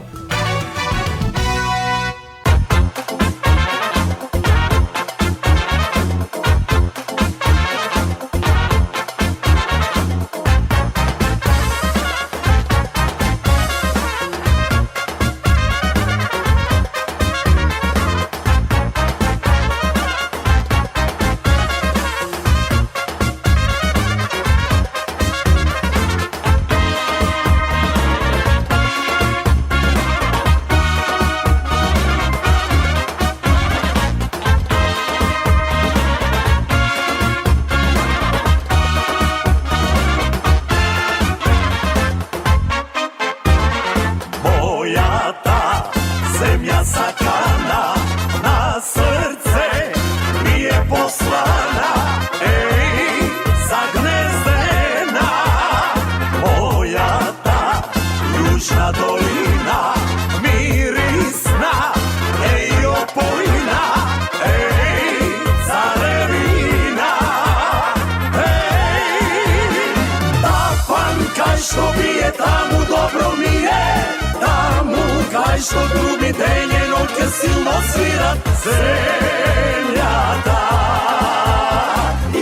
Što drugi denje noće silno svirat zemljata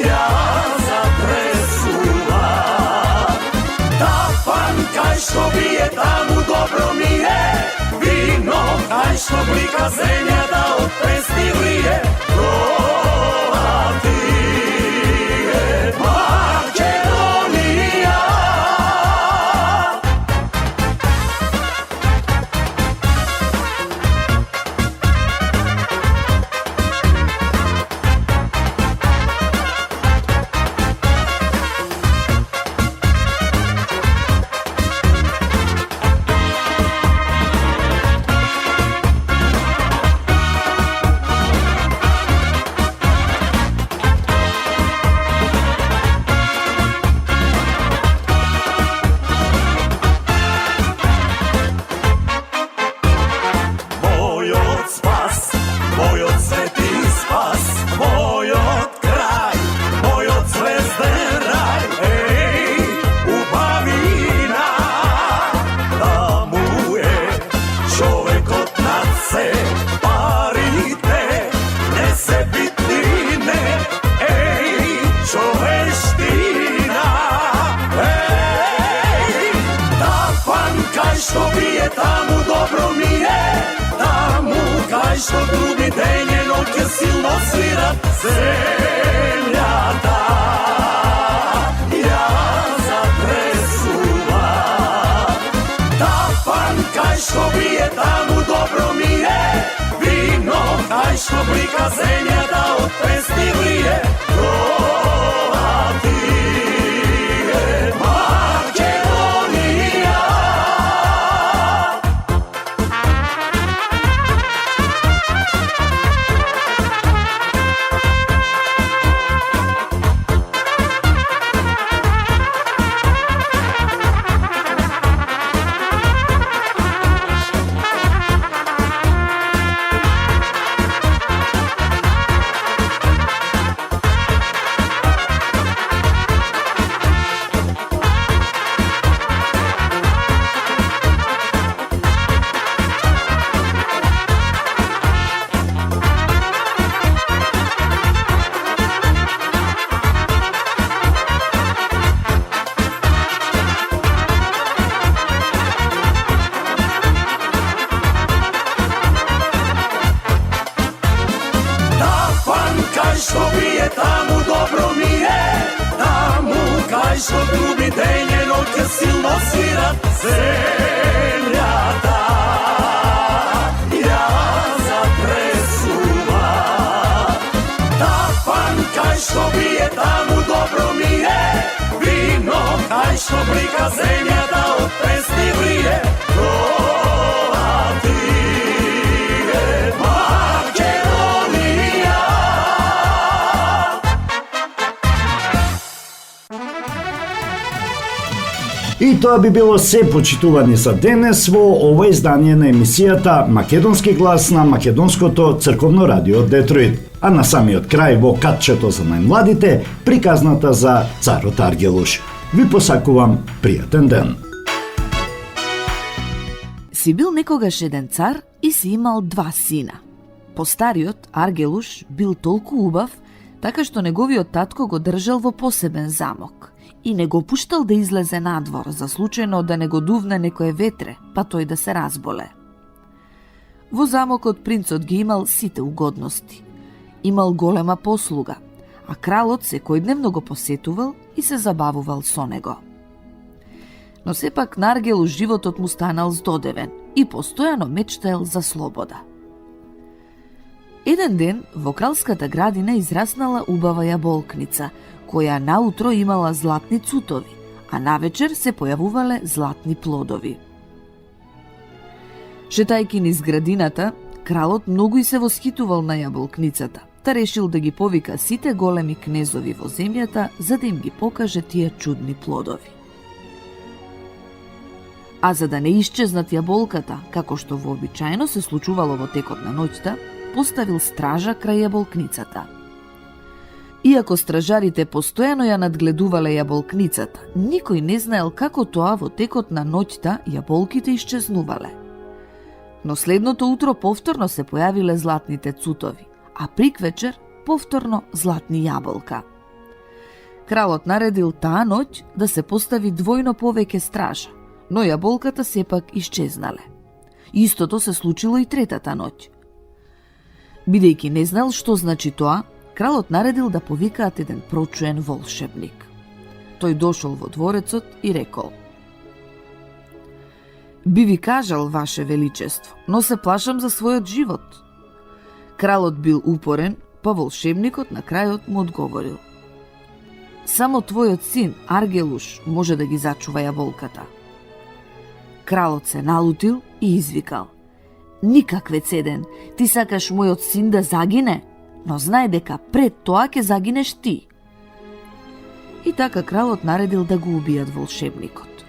ja zatresuva Tapan kaj što bije tamu dobro mi je Vino kaj što blika zemlja da od pesti vrije Ova ti je Makedonija што бije, таму добро mi je. Таму кај што труби ден и ноќе силно свират земјата. Ја затресува. Тапан кај што бije, таму добро mi je. Вино кај што блика земјата од песни врие. Тоа ти е Македонија. И тоа би било се, почитувани за денес во ова издание на емисијата Македонски глас на Македонското црковно радио Детройт. А на самиот крај во катчето за најмладите, приказната за царот Аргелуш. Ви посакувам пријатен ден. Си бил некогаш еден цар и си имал 2 сина. Постариот, Аргелуш, бил толку убав, така што неговиот татко го држал во посебен замок и не го пуштал да излезе надвор за случајно да не го дувне некое ветре, па тој да се разболе. Во замокот принцот ги имал сите угодности. Имал голема послуга, а кралот секојдневно го посетувал и се забавувал со него. Но сепак на Аргелуш животот му станал здодевен и постојано мечтаел за слобода. Еден ден во кралската градина израснала убава јаболкница, која наутро имала златни цутови, а навечер се појавувале златни плодови. Шетајки низ градината, кралот многу и се восхитувал на јаболкницата, та решил да ги повика сите големи кнезови во земјата за да им ги покаже тие чудни плодови. А за да не исчезнат јаболката, како што вообичаено се случувало во текот на ноќта, поставил стража крај јаболкницата. Иако стражарите постојано ја надгледувале јаболкницата, никој не знаел како тоа во текот на ноќта јаболките исчезнувале. Но следното утро повторно се појавиле златните цутови, а приквечер повторно златни јаболка. Кралот наредил таа ноќ да се постави двојно повеќе стража, но јаболката сепак исчезнале. Истото се случило и третата ноќ. Бидејќи не знал што значи тоа, кралот наредил да повикаат еден прочуен волшебник. Тој дошол во дворецот и рекол: "Би ви кажал, ваше величество, но се плашам за својот живот." Кралот бил упорен, па волшебникот на крајот му одговорил: "Само твојот син, Аргелуш, може да ги зачува јаболката." Кралот се налутил и извикал: "Никак, Вецеден, ти сакаш мојот син да загине, но знај дека пред тоа ќе загинеш ти." И така кралот наредил да го убијат волшебникот.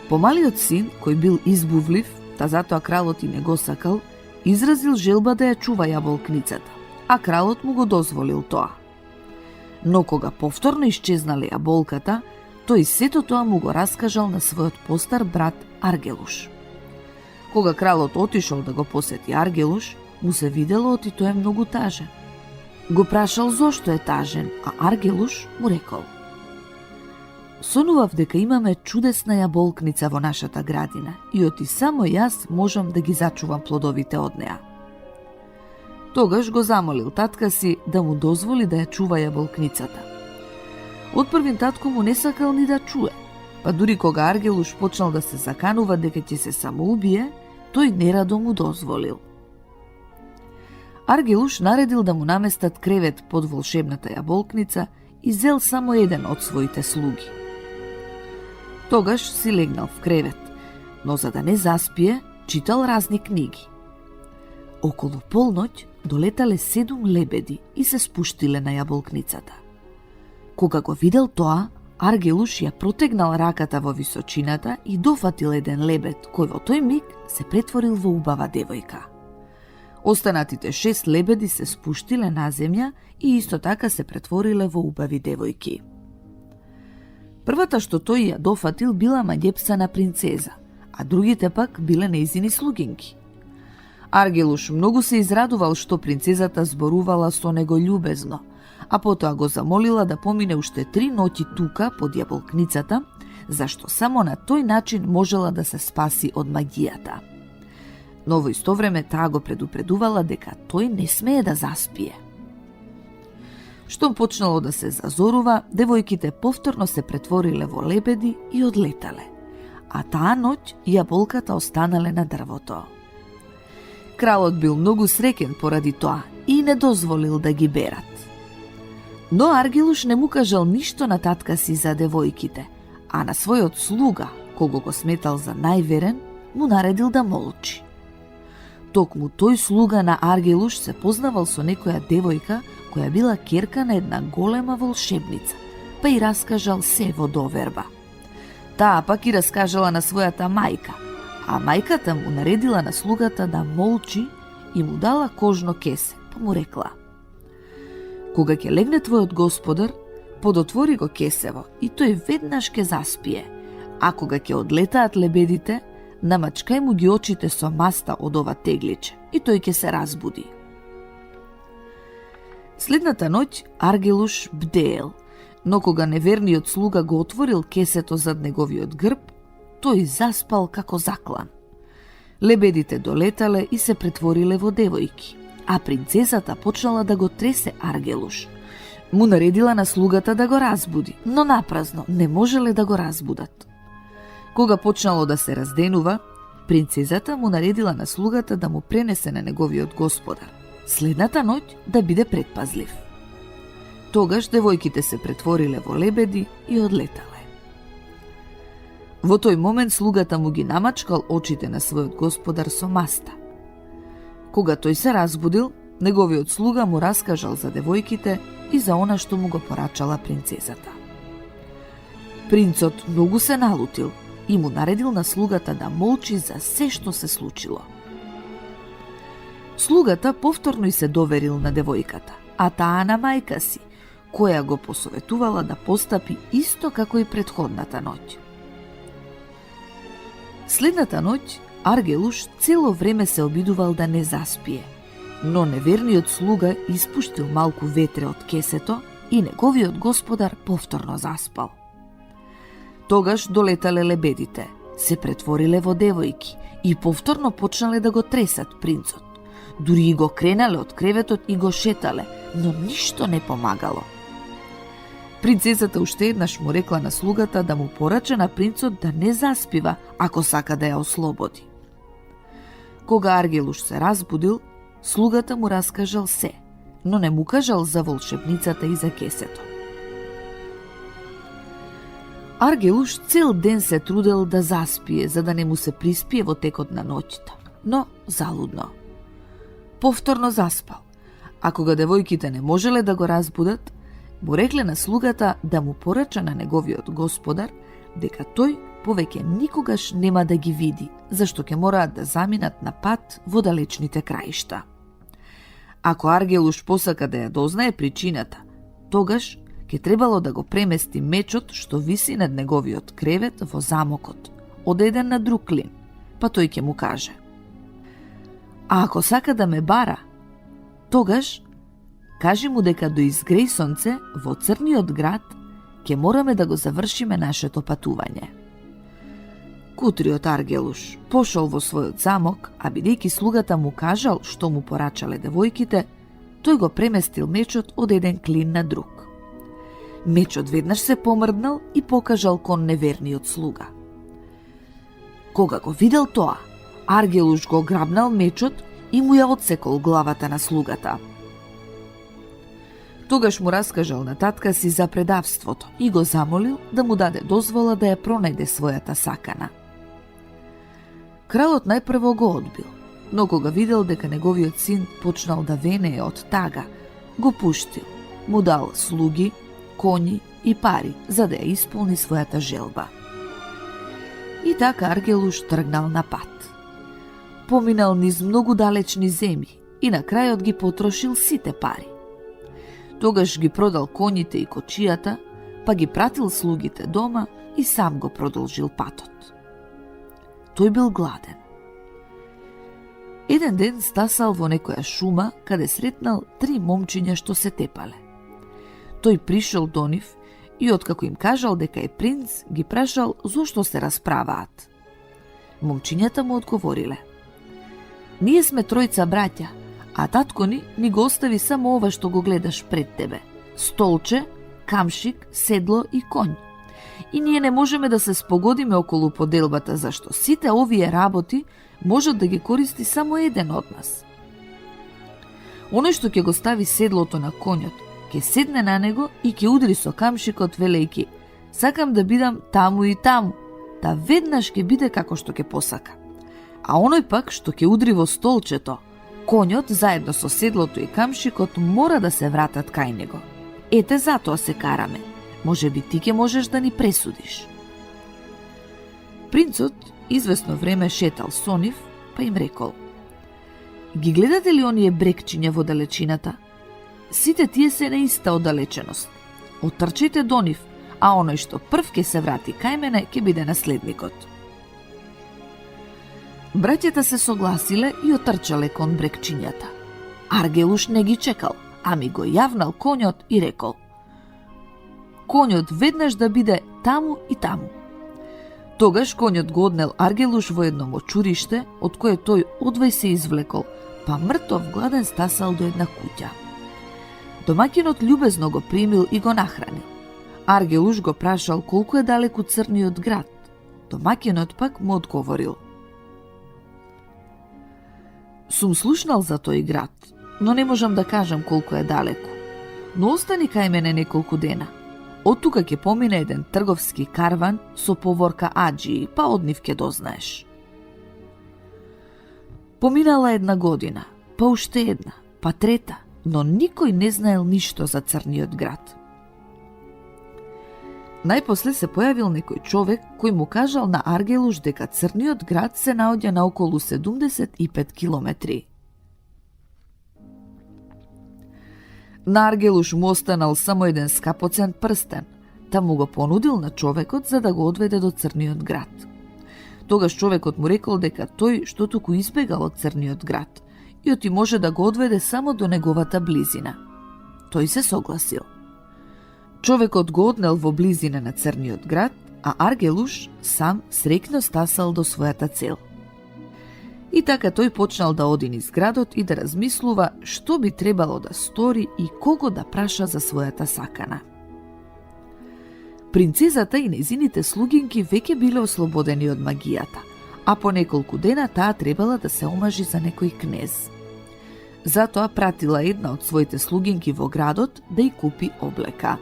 Помалиот син, кој бил избувлив, та затоа кралот и не го сакал, изразил желба да ја чува јаболкницата, а кралот му го дозволил тоа. Но кога повторно исчезнале јаболката, тој сето тоа му го раскажал на својот постар брат Аргелуш. Кога кралот отишол да го посети Аргелуш, му се видело оти тој е многу тажен. Го прашал зошто е тажен, а Аргелуш му рекол: "Сонував дека имаме чудесна јаболкница во нашата градина и оти само јас можам да ги зачувам плодовите од неа." Тогаш го замолил татка си да му дозволи да ја чува јаболкницата. Отпрвин татко му не сакал ни да чуе, па дури кога Аргелуш почнал да се заканува дека ќе се самоубие, тој нерадо му дозволил. Аргелуш наредил да му наместат кревет под волшебната јаболкница и зел само еден од своите слуги. Тогаш си легнал в кревет, но за да не заспие, читал разни книги. Околу полноќ долетале 7 лебеди и се спуштиле на јаболкницата. Кога го видел тоа, Аргелуш ја протегнал раката во височината и дофатил еден лебед, кој во тој миг се претворил во убава девојка. Останатите 6 лебеди се спуштиле на земја и исто така се претвориле во убави девојки. Првата што тој ја дофатил била маѓепсана принцеза, а другите пак биле нејзини слугинки. Аргелуш многу се израдувал што принцезата зборувала со него љубезно, а потоа го замолила да помине уште 3 ноќи тука под јаболкницата, зашто само на тој начин можела да се спаси од магијата. Но во исто време таа го предупредувала дека тој не смее да заспие. Штом почнало да се зазорува, девојките повторно се претвориле во лебеди и одлетале, а таа ноќ јаболката останале на дрвото. Кралот бил многу среќен поради тоа и не дозволил да ги берат. Но Аргелуш не му кажал ништо на татка си за девојките, а на својот слуга, кого го сметал за најверен, му наредил да молчи. Токму тој слуга на Аргелуш се познавал со некоја девојка која била ќерка на една голема волшебница, па и раскажал се во доверба. Таа пак и раскажала на својата мајка, а мајката му наредила на слугата да молчи и му дала кожно кесе, па му рекла: кога ќе легне твојот господар, подотвори го кесево и тој веднаш ќе заспие, а кога ќе одлетаат лебедите, намачкај му ги очите со маста од ова тегличе и тој ќе се разбуди. Следната ноќ Аргелуш бдеел, но кога неверниот слуга го отворил кесето зад неговиот грб, тој заспал како заклан. Лебедите долетале и се претвориле во девојки, а принцесата почнала да го тресе Аргелуш. Му наредила на слугата да го разбуди, но напразно не можеле да го разбудат. Кога почнало да се разденува, принцесата му наредила на слугата да му пренесе на неговиот господар следната ноќ да биде предпазлив. Тогаш девојките се претвориле во лебеди и одлетале. Во тој момент слугата му ги намачкал очите на својот господар со маста. Кога тој се разбудил, неговиот слуга му раскажал за девојките и за она што му го порачала принцесата. Принцот многу се налутил и му наредил на слугата да молчи за се што се случило. Слугата повторно и се доверил на девојката, а таа на мајка си, која го посоветувала да постапи исто како и претходната ноќ. Следната ноќ Аргелуш цело време се обидувал да не заспие, но неверниот слуга испуштил малку ветре од кесето и неговиот господар повторно заспал. Тогаш долетале лебедите, се претвориле во девојки и повторно почнале да го тресат принцот. Дури и го кренале од креветот и го шетале, но ништо не помагало. Принцесата уште еднаш му рекла на слугата да му порача на принцот да не заспива ако сака да ја ослободи. Кога Аргелуш се разбудил, слугата му раскажал се, но не му кажал за волшебницата и за кесето. Аргелуш цел ден се трудел да заспие, за да не му се приспие во текот на ноќта, но залудно. Повторно заспал, а кога девојките не можеле да го разбудат, му рекле на слугата да му порача на неговиот господар дека тој повеќе никогаш нема да ги види, зашто ќе мораат да заминат на пат во далечните краишта. Ако Аргелуш посака да ја дознае причината, тогаш ќе требало да го премести мечот што виси над неговиот кревет во замокот, од еден на друг клин, па тој ќе му каже: а ако сака да ме бара, тогаш кажи му дека до изгреј сонце во црниот град ќе мораме да го завршиме нашето патување. Кутриот Аргелуш пошол во својот замок, а бидејќи слугата му кажал што му порачале девојките, тој го преместил мечот од еден клин на друг. Мечот веднаш се помрднал и покажал кон неверниот слуга. Кога го видел тоа, Аргелуш го грабнал мечот и му ја отсекол главата на слугата. Тогаш му раскажал на татка си за предавството и го замолил да му даде дозвола да ја пронајде својата сакана. Кралот најпрво го одбил, но кога видел дека неговиот син почнал да венее од тага, го пуштил, му дал слуги, коњи и пари за да ја исполни својата желба. И така Аргелуш тргнал на пат. Поминал низ многу далечни земји и на крајот ги потрошил сите пари. Тогаш ги продал коњите и кочијата, па ги пратил слугите дома и сам го продолжил патот. Тој бил гладен. Еден ден стасал во некоја шума, каде сретнал 3 момчиња што се тепале. Тој пришол до нив и откако им кажал дека е принц, ги прашал зошто се расправаат. Момчињата му одговориле: ние сме тројца браќа, а татко ни го остави само ова што го гледаш пред тебе. столче, камшик, седло и конј. И ние не можеме да се спогодиме околу поделбата, зашто сите овие работи можат да ги користи само еден од нас. Оној што ќе го стави седлото на конјот, ќе седне на него и ќе удри со камшикот велејки: сакам да бидам таму и таму, та веднаш ќе биде како што ќе посака. А оној пак што ќе удри во столчето, конјот заедно со седлото и камшикот мора да се вратат кај него. Ете затоа се караме. Може би ти ќе можеш да ни пресудиш. Принцот извесно време шетал со нив, па им рекол: ги гледате ли оние брекчиња во далечината? Сите тие се на иста оддалеченост. Отрчете до нив, а оној што прв ќе се врати кај мене ќе биде наследникот. Браќата се согласиле и отрчале кон брекчињата. Аргелуш не ги чекал, ами го јавнал конјот и рекол: конјот веднаш да биде таму и таму. Тогаш конјот го однел Аргелуш во едно мочуриште, од кое тој одвај се извлекол, па мртов гладен стасал до една куќа. Домаќинот љубезно го примил и го нахранил. Аргелуш го прашал колку е далеку црниот град. Домаќинот пак му одговорил: сум слушнал за тој град, но не можам да кажам колку е далеку. Но остани кај мене неколку дена. Од тука ќе помине еден трговски карван со поворка аџии, па од нив ќе дознаеш. Поминала една година, па уште една, па трета, но никој не знаел ништо за црниот град. Најпосле се појавил некој човек кој му кажал на Аргелуш дека црниот град се наоѓа на околу 75 километри. На Аргелуш му останал само еден скапоцен прстен, та му го понудил на човекот за да го одведе до црниот град. Тогаш човекот му рекол дека тој што туку избегал од црниот град и оти може да го одведе само до неговата близина. Тој се согласил. Човекот го однел во близина на црниот град, а Аргелуш сам среќно стасал до својата цел. И така тој почнал да оди низ градот и да размислува што би требало да стори и кого да праша за својата сакана. Принцезата и незините слугинки веќе биле ослободени од магијата, а по неколку дена таа требала да се омажи за некој кнез. Затоа пратила една од своите слугинки во градот да ја купи облека.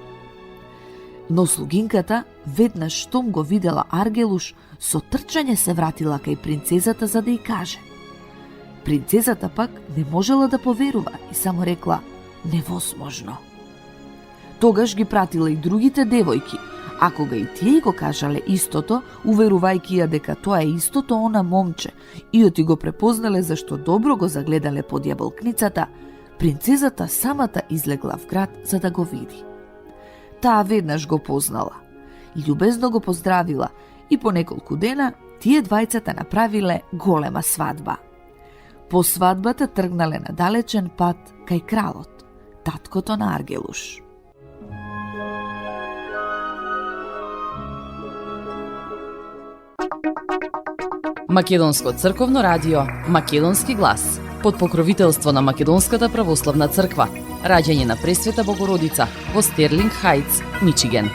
Но слугинката, веднаш штом го видела Аргелуш, со трчање се вратила кај принцезата за да ја каже. Принцезата пак не можела да поверува и само рекла: невозможно. Тогаш ги пратила и другите девојки, а кога и тие го кажале истото, уверувајќи ја дека тоа е истото она момче, и оти го препознале зашто добро го загледале под јаболкницата, принцезата самата излегла в град за да го види. Таа веднаш го познала, љубезно го поздравила и по неколку дена тие двајцата направиле голема свадба. По свадбата тргнале на далечен пат кај кралот, таткото на Аргелуш. Македонско црковно радио, Македонски глас, под покровителство на Македонската православна црква, раѓање на Пресвета Богородица во Стерлинг Хајтс, Мичиген.